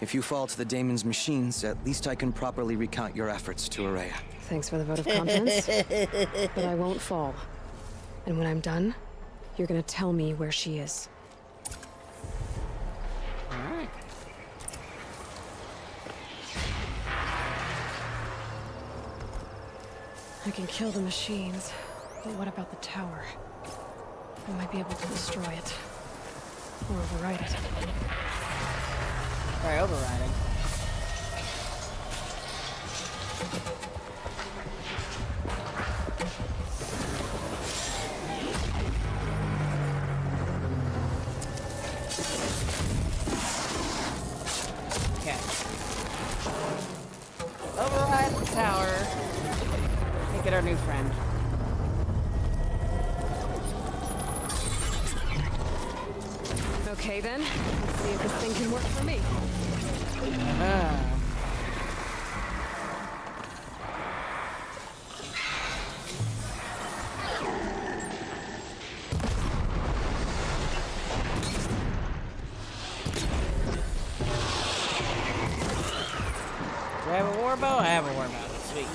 If you fall to the daemon's machines, at least I can properly recount your efforts to Aurea. Thanks for the vote of confidence. But I won't fall. And when I'm done, you're gonna tell me where she is. Alright. I can kill the machines, but what about the tower? I might be able to destroy it. Or override it. Alright, overriding. Okay. Override the tower. Make it our new friend. Okay then, let's see if this thing can work for me. Do I have a warbow? I have a warbow. Sweet.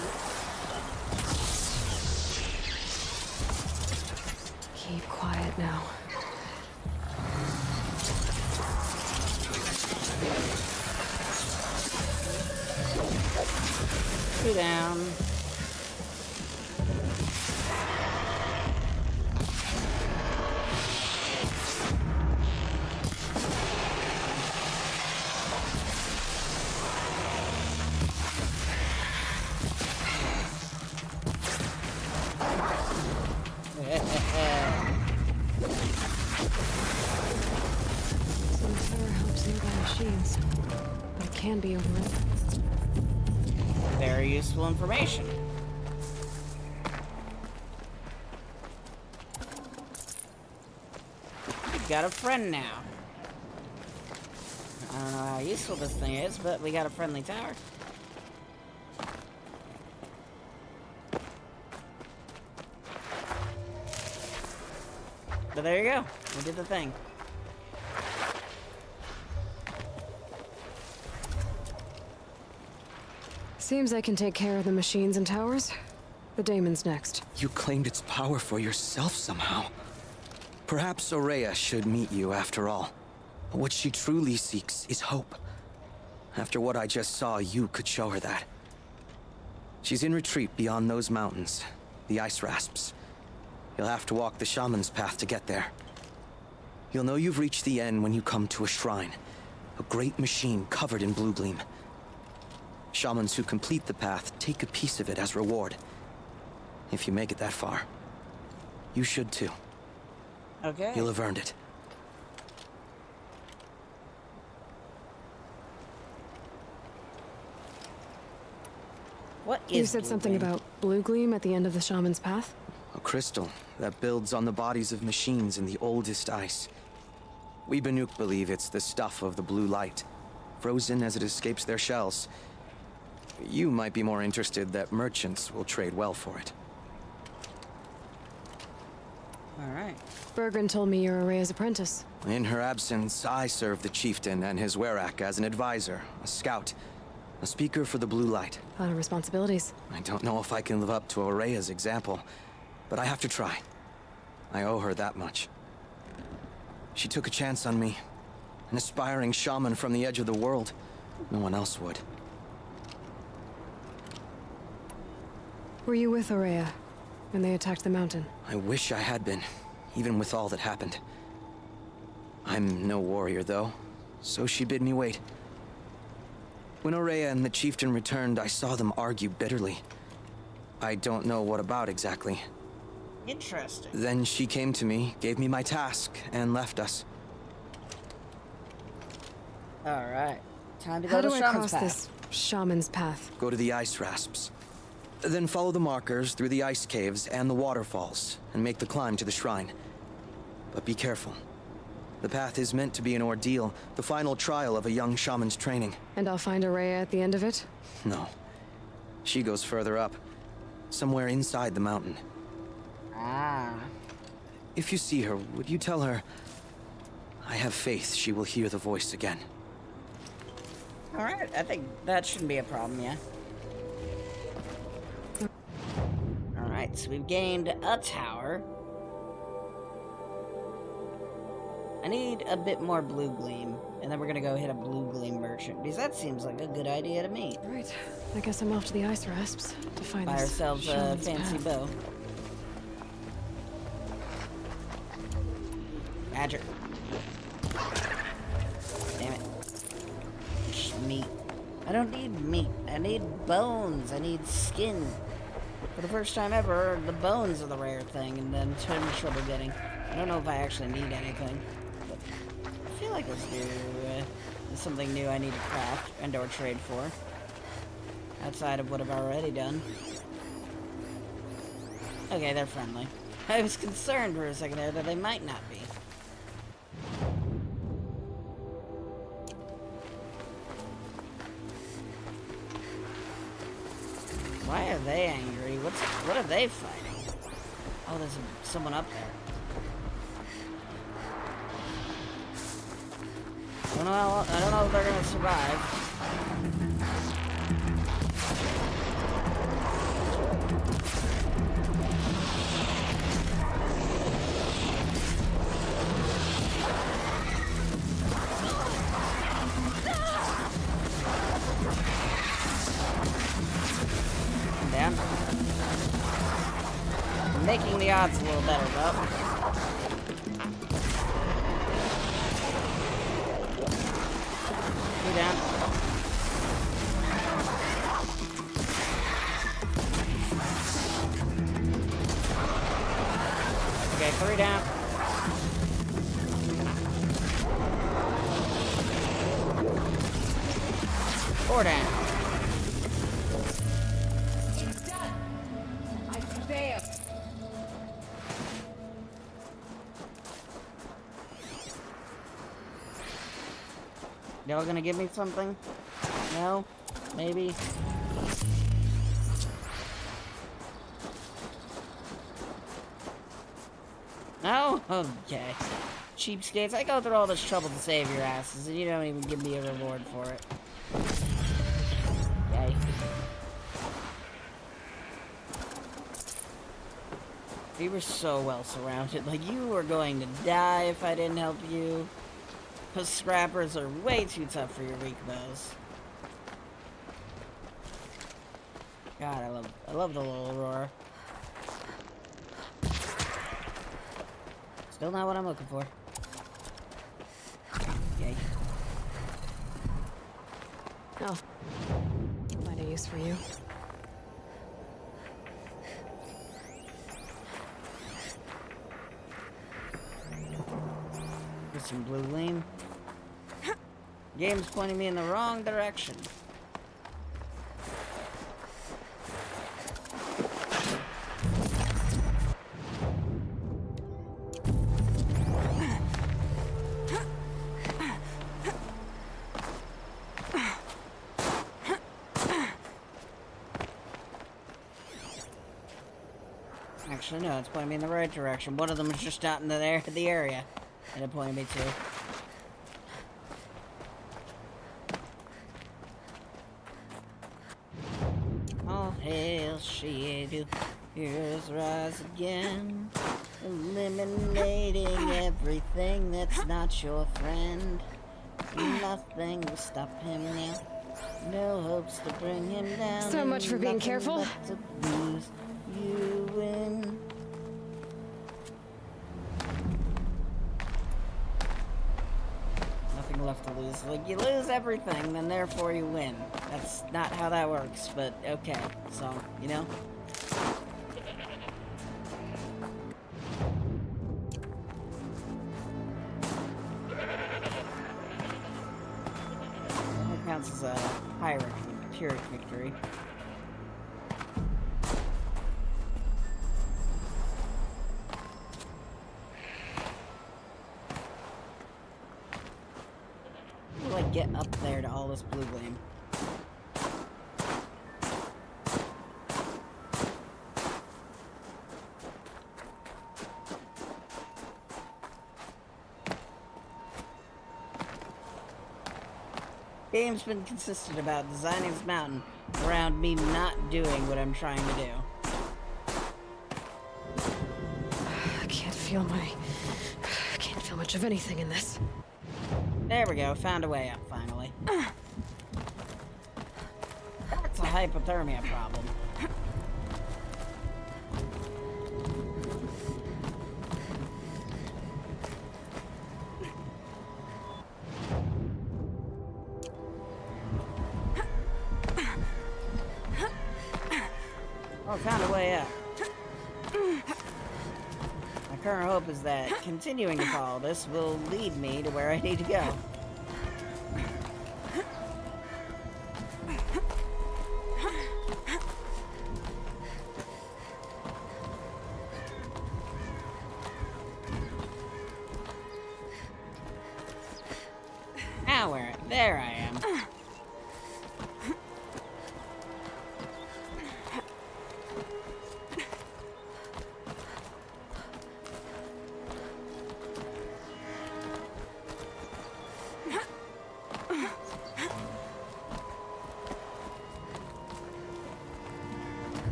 Keep quiet now. Two down. Some tower helps nearby machines, but it can be overrun. Very useful information. We've got a friend now. I don't know how useful this thing is, but we got a friendly tower. But there you go. We did the thing. Seems I can take care of the machines and towers. The daemon's next. You claimed its power for yourself somehow. Perhaps Aurea should meet you after all. What she truly seeks is hope. After what I just saw, you could show her that. She's in retreat beyond those mountains, the ice rasps. You'll have to walk the shaman's path to get there. You'll know you've reached the end when you come to a shrine. A great machine covered in blue gleam. Shamans who complete the path take a piece of it as reward. If you make it that far, you should too. Okay. You'll have earned it. What is You said blue something gleam? about blue gleam at the end of the shaman's path? A crystal that builds on the bodies of machines in the oldest ice. We Banuk believe it's the stuff of the blue light, frozen as it escapes their shells. You might be more interested that merchants will trade well for it. Alright. Bergren told me you're Aurea's apprentice. In her absence, I serve the chieftain and his werak as an advisor, a scout, a speaker for the blue light. A lot of responsibilities. I don't know if I can live up to Aurea's example, but I have to try. I owe her that much. She took a chance on me, an aspiring shaman from the edge of the world. No one else would. Were you with Aurea when they attacked the mountain? I wish I had been, even with all that happened. I'm no warrior, though, so she bid me wait. When Aurea and the chieftain returned, I saw them argue bitterly. I don't know what about exactly. Interesting. Then she came to me, gave me my task, and left us. Alright. Time to How go do to I Shaman's cross Path. this shaman's path? Go to the ice rasps. Then follow the markers through the ice caves and the waterfalls, and make the climb to the shrine. But be careful. The path is meant to be an ordeal, the final trial of a young shaman's training. And I'll find Aurea at the end of it? No. She goes further up. Somewhere inside the mountain. Ah. If you see her, would you tell her... I have faith she will hear the voice again. Alright, I think that shouldn't be a problem, yeah. Alright, so we've gained a tower. I need a bit more blue gleam, and then we're gonna go hit a blue gleam merchant, because that seems like a good idea to me. Right. I guess I'm off to the ice rasps to find Buy this ourselves a shaman's fancy path. bow. Badger. Damn it. Meat. I don't need meat. I need bones. I need skin. For the first time ever, the bones are the rare thing, and then I'm having trouble getting. I don't know if I actually need anything, but I feel like this is something new I need to craft and or trade for. Outside of what I've already done. Okay, they're friendly. I was concerned for a second there that they might not be. Why are they angry? What are they fighting? Oh, there's someone up there. I don't know if they're gonna survive. Down. Making the odds a little better, though. Two down. Okay, 3 down. Four down. Y'all gonna give me something? No? Maybe? No? Okay. Cheapskates, I go through all this trouble to save your asses, and you don't even give me a reward for it. Yay. We were so well surrounded. Like, you were going to die if I didn't help you. Those scrappers are way too tough for your weak bows. God, I love the little Aurora. Still not what I'm looking for. Yay. Oh. Find a use for you. Get some blue gleam. Game's pointing me in the wrong direction. Actually, no, it's pointing me in the right direction. One of them is just out in the area that it pointed me to. All hail Shidu, heroes rise again, eliminating everything that's not your friend. Nothing will stop him now. No hopes to bring him down. So much for being Nothing careful. left to lose. You win. Nothing left to lose. Like, you lose everything, then therefore you win. That's not how that works, but okay. So, you know? That counts as a Pyrrhic victory. How do I get up there to all this blue gleam? Game's been consistent about designing this mountain around me not doing what I'm trying to do. I can't feel much of anything in this. There we go, found a way up finally. That's a hypothermia problem. Oh, found a way up. My current hope is that continuing to follow this will lead me to where I need to go. Now there I am.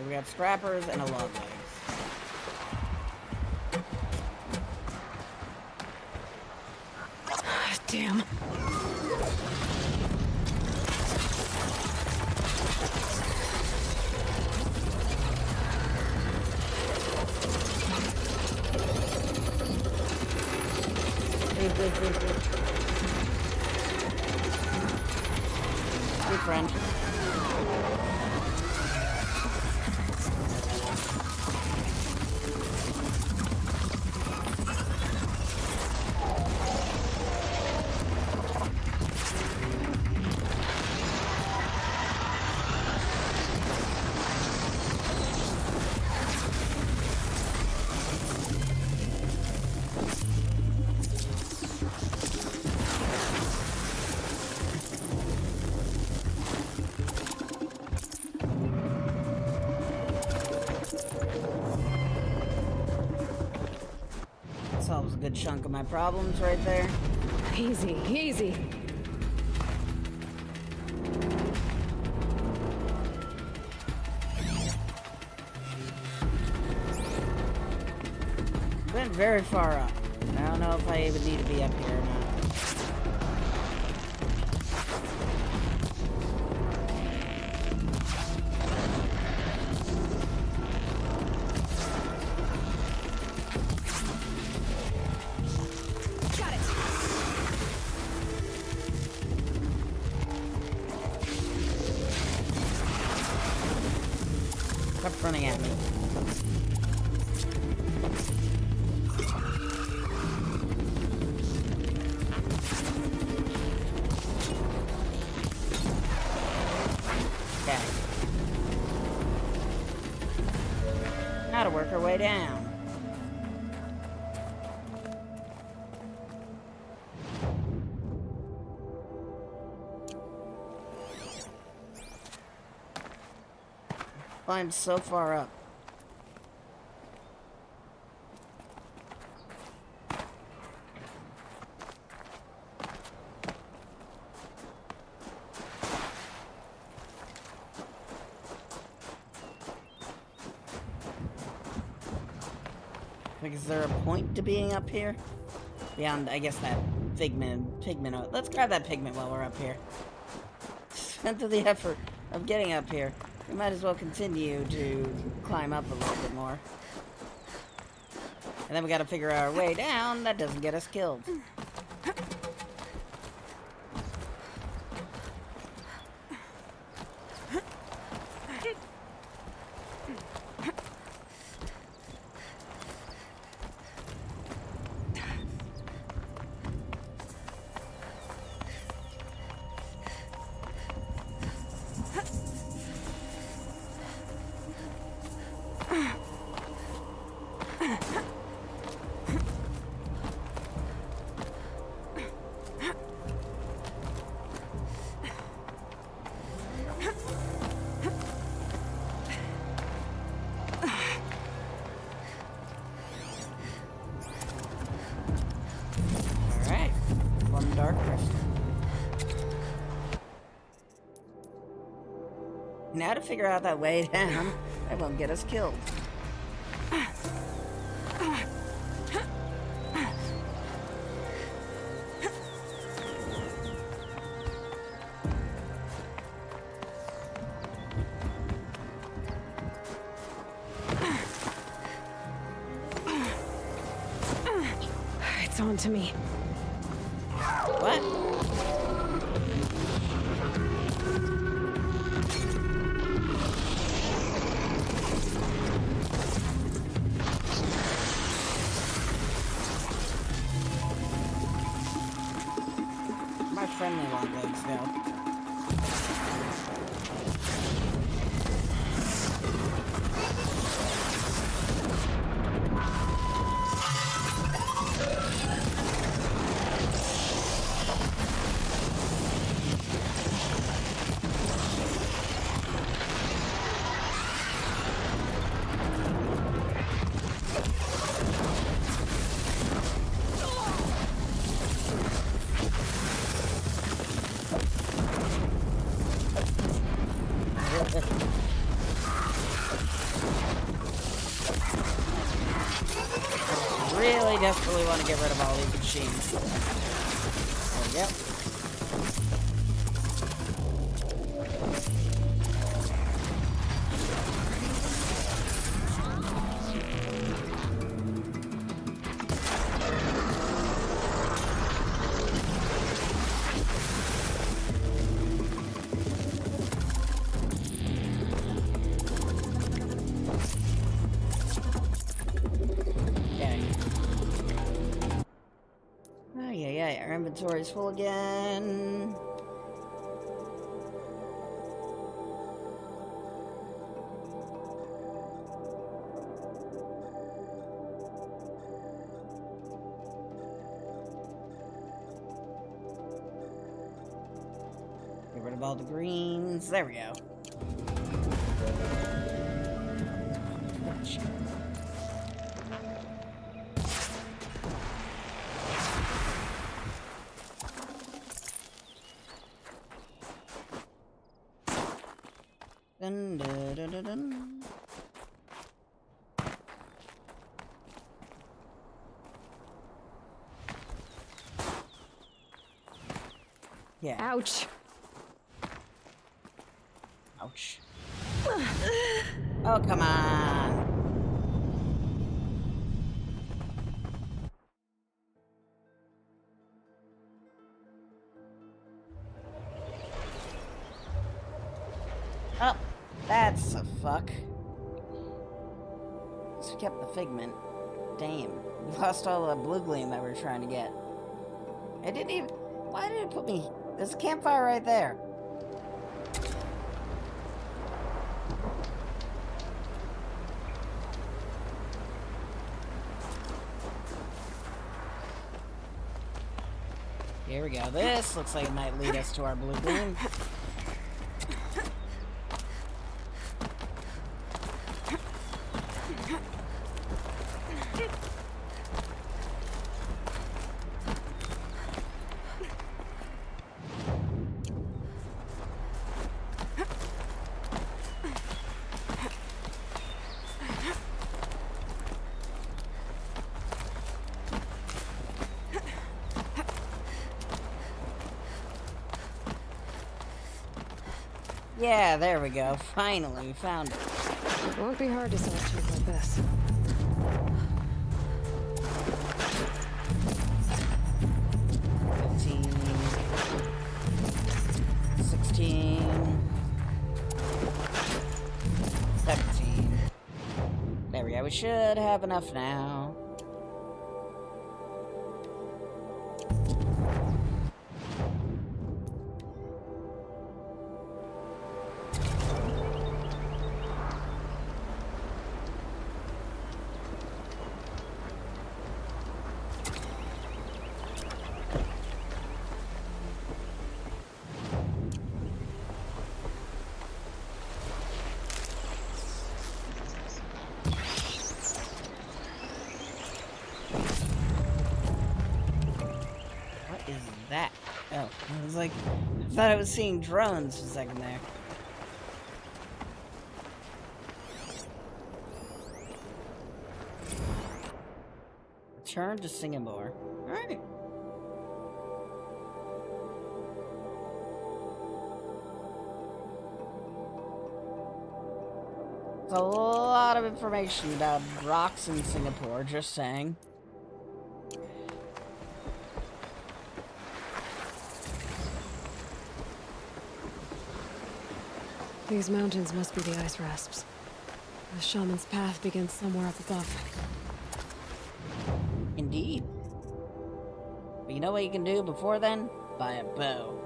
We got scrappers and a log leg. Damn. Good friend. Solves a good chunk of my problems right there. Easy, easy. Went very far up. I don't know if I even need to be up here or not. Stop running at me. Okay. Now to work our way down. Climbed so far up. Like, is there a point to being up here? Beyond, I guess, that pigment. Let's grab that pigment while we're up here. Spent through the effort of getting up here. We might as well continue to climb up a little bit more. And then we gotta figure out our way down that doesn't get us killed. Now to figure out that way down that won't get us killed. It's on to me. What? Friendly long legs now. Really desperately want to get rid of all these machines. There we go. Our inventory's full again. Get rid of all the greens. There we go. Dun, dun, dun, dun, dun. Yeah. Ouch. Ouch. Oh, come on. Oh, that's a fuck. So we kept the figment. Damn. We lost all the blue gleam that we were trying to get. It didn't even... Why did it put me... There's a campfire right there. Here we go. This looks like it might lead us to our blue gleam. Yeah, there we go. Finally, we found it. It won't be hard to sell it cheap like this. There we go. We should have enough now. That? Oh, I was like, I thought I was seeing drones for a second there. Return to Singapore. Alright. There's a lot of information about rocks in Singapore, just saying. These mountains must be the ice rasps. The shaman's path begins somewhere up above. Indeed. But you know what you can do before then? Buy a bow.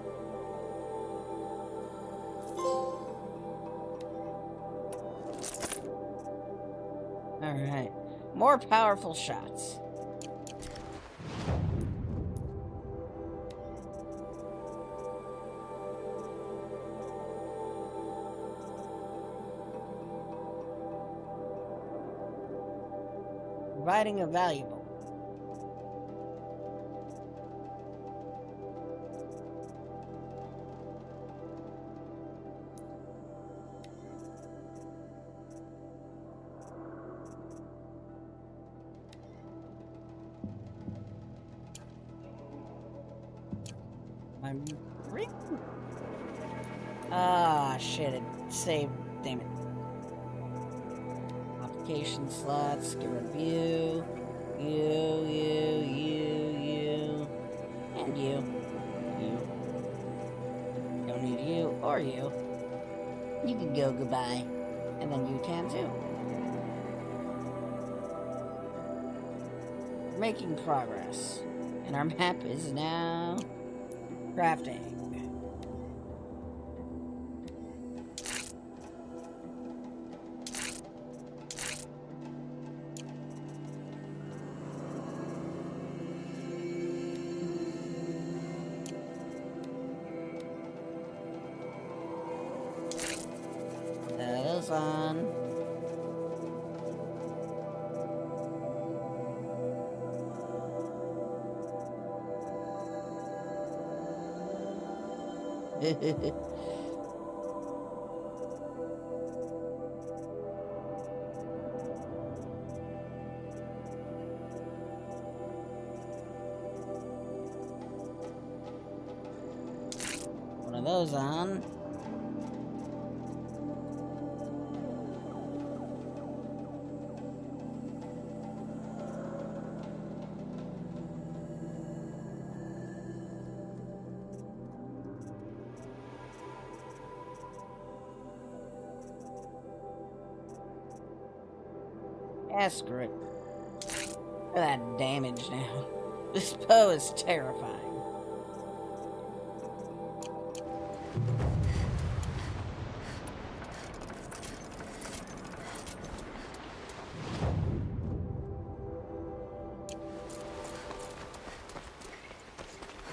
Alright. More powerful shots. Providing a valuable. I'm ah shit, it saved, damn it. Application slots, get rid of you, and you. Don't need you or you. You can go goodbye, and then you can too. We're making progress, and our map is now crafting. On. One of those on. Yeah, screw it. Look at that damage now. This bow is terrifying.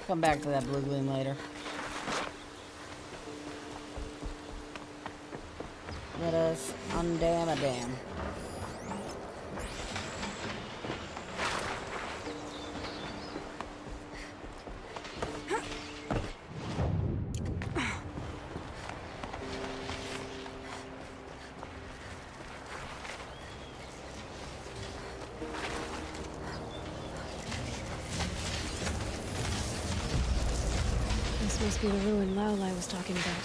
Come back to that blue gleam later. Let us undam a dam. This must be the ruin Laolai was talking about.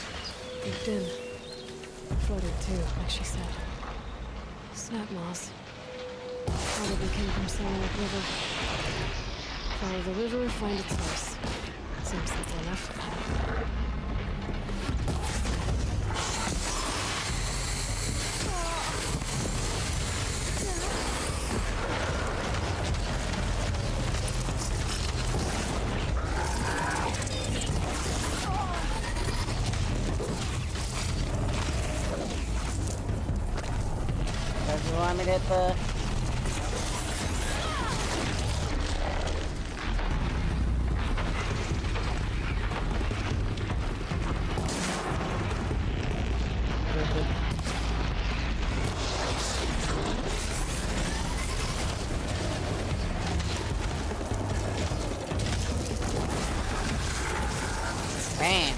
Baked in. floated too, like she said. Snap moss. Probably came from somewhere upriver. Follow the river, find its source. Seems simple enough. Does you want me to hit the... Bam.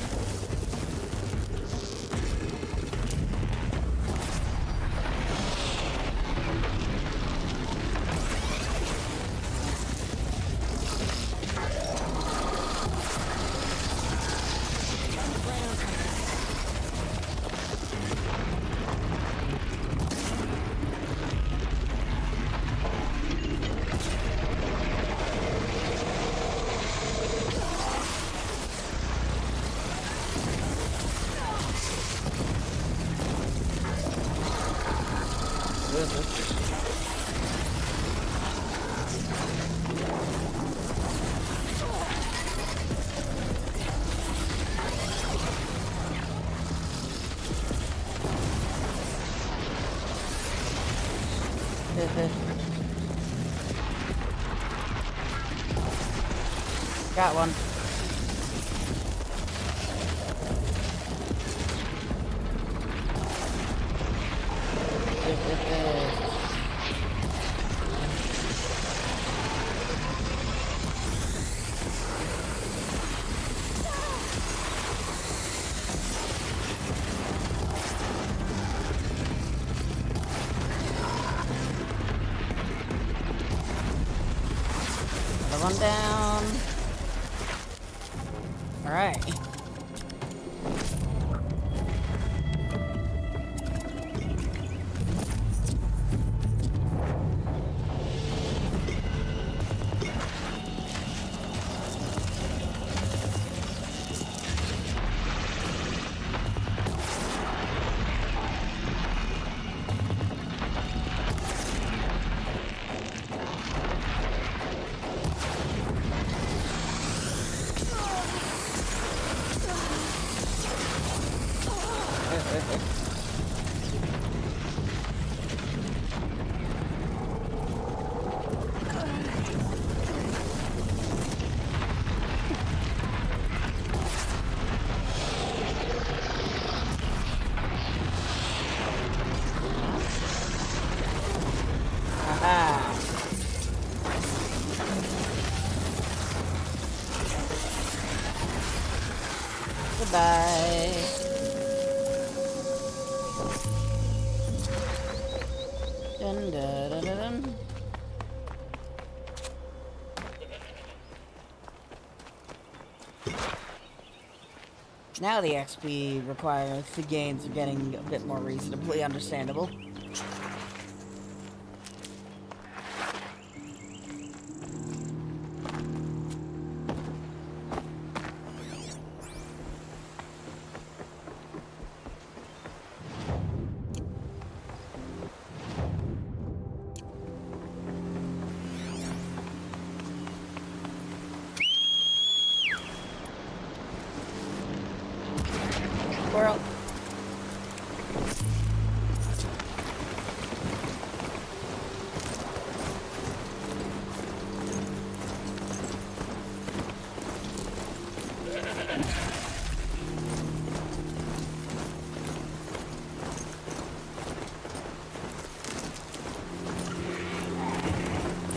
Got one. Another one down. All right. Goodbye. Dun, dun, dun, dun, dun. Now the XP required the gains are getting a bit more reasonably understandable. Squirrel.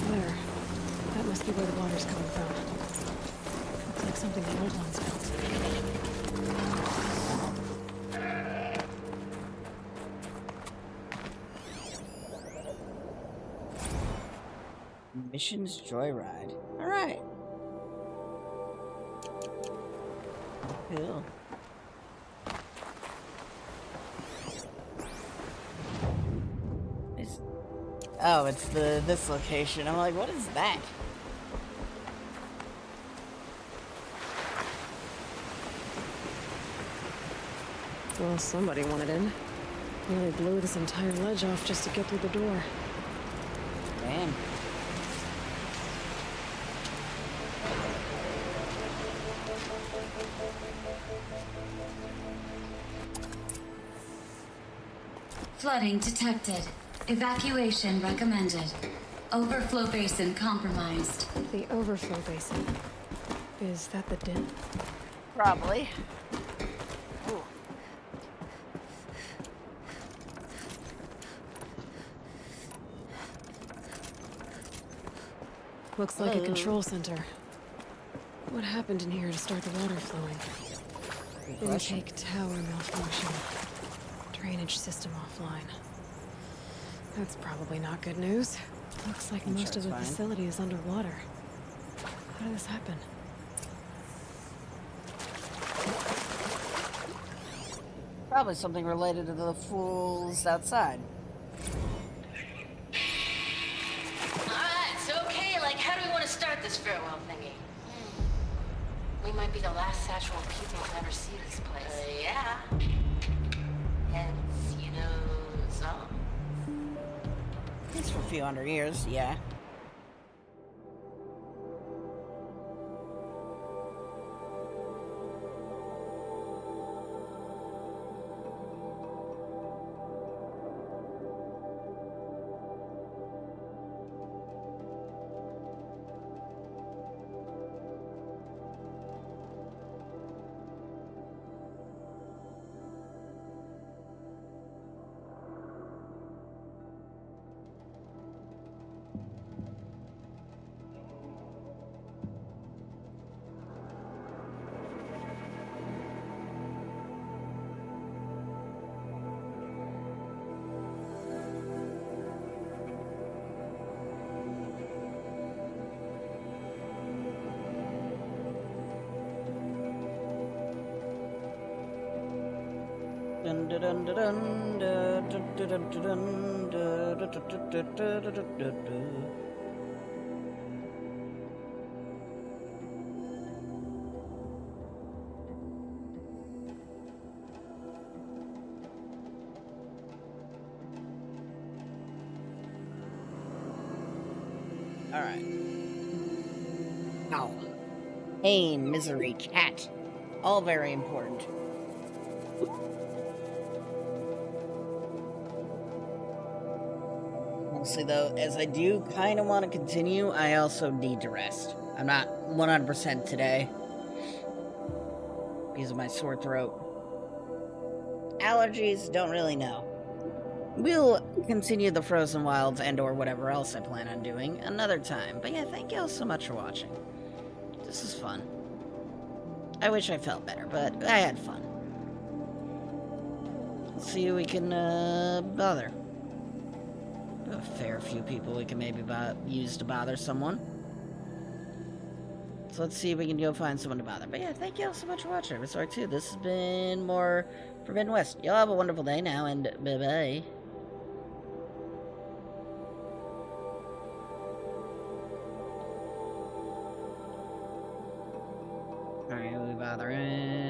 Where? That must be where the water's coming from. Looks like something the old ones built. Missions Joyride. Alright. Cool. Oh, it's this location. I'm like, what is that? Well, somebody wanted in. Nearly blew this entire ledge off just to get through the door. Damn. Flooding detected. Evacuation recommended. Overflow basin compromised. The overflow basin. Is that the den? Probably. Ooh. Looks like a control center. What happened in here to start the water flowing? Intake tower malfunction. Drainage system offline. That's probably not good news. Looks like most of the facility is underwater. How did this happen? Probably something related to the fools outside. Alright, so okay, like how do we want to start this farewell thingy? We might be the last actual people to ever see this place. Yeah. Hence, you know, songs. It's for a few hundred years, yeah. Alright. Ow. Pain, misery, cat. All very important. Honestly, though, as I do kind of want to continue, I also need to rest. I'm not 100% today because of my sore throat. Allergies, don't really know. We'll continue the Frozen Wilds and or whatever else I plan on doing another time. But yeah, thank you all so much for watching. This is fun. I wish I felt better, but I had fun. Let's see who we can bother. A fair few people we can maybe use to bother someone. So let's see if we can go find someone to bother. But yeah, thank you all so much for watching. Evis Art 2. This has been more Forbidden West. Y'all have a wonderful day now, and bye-bye. Alright, who are we bothering?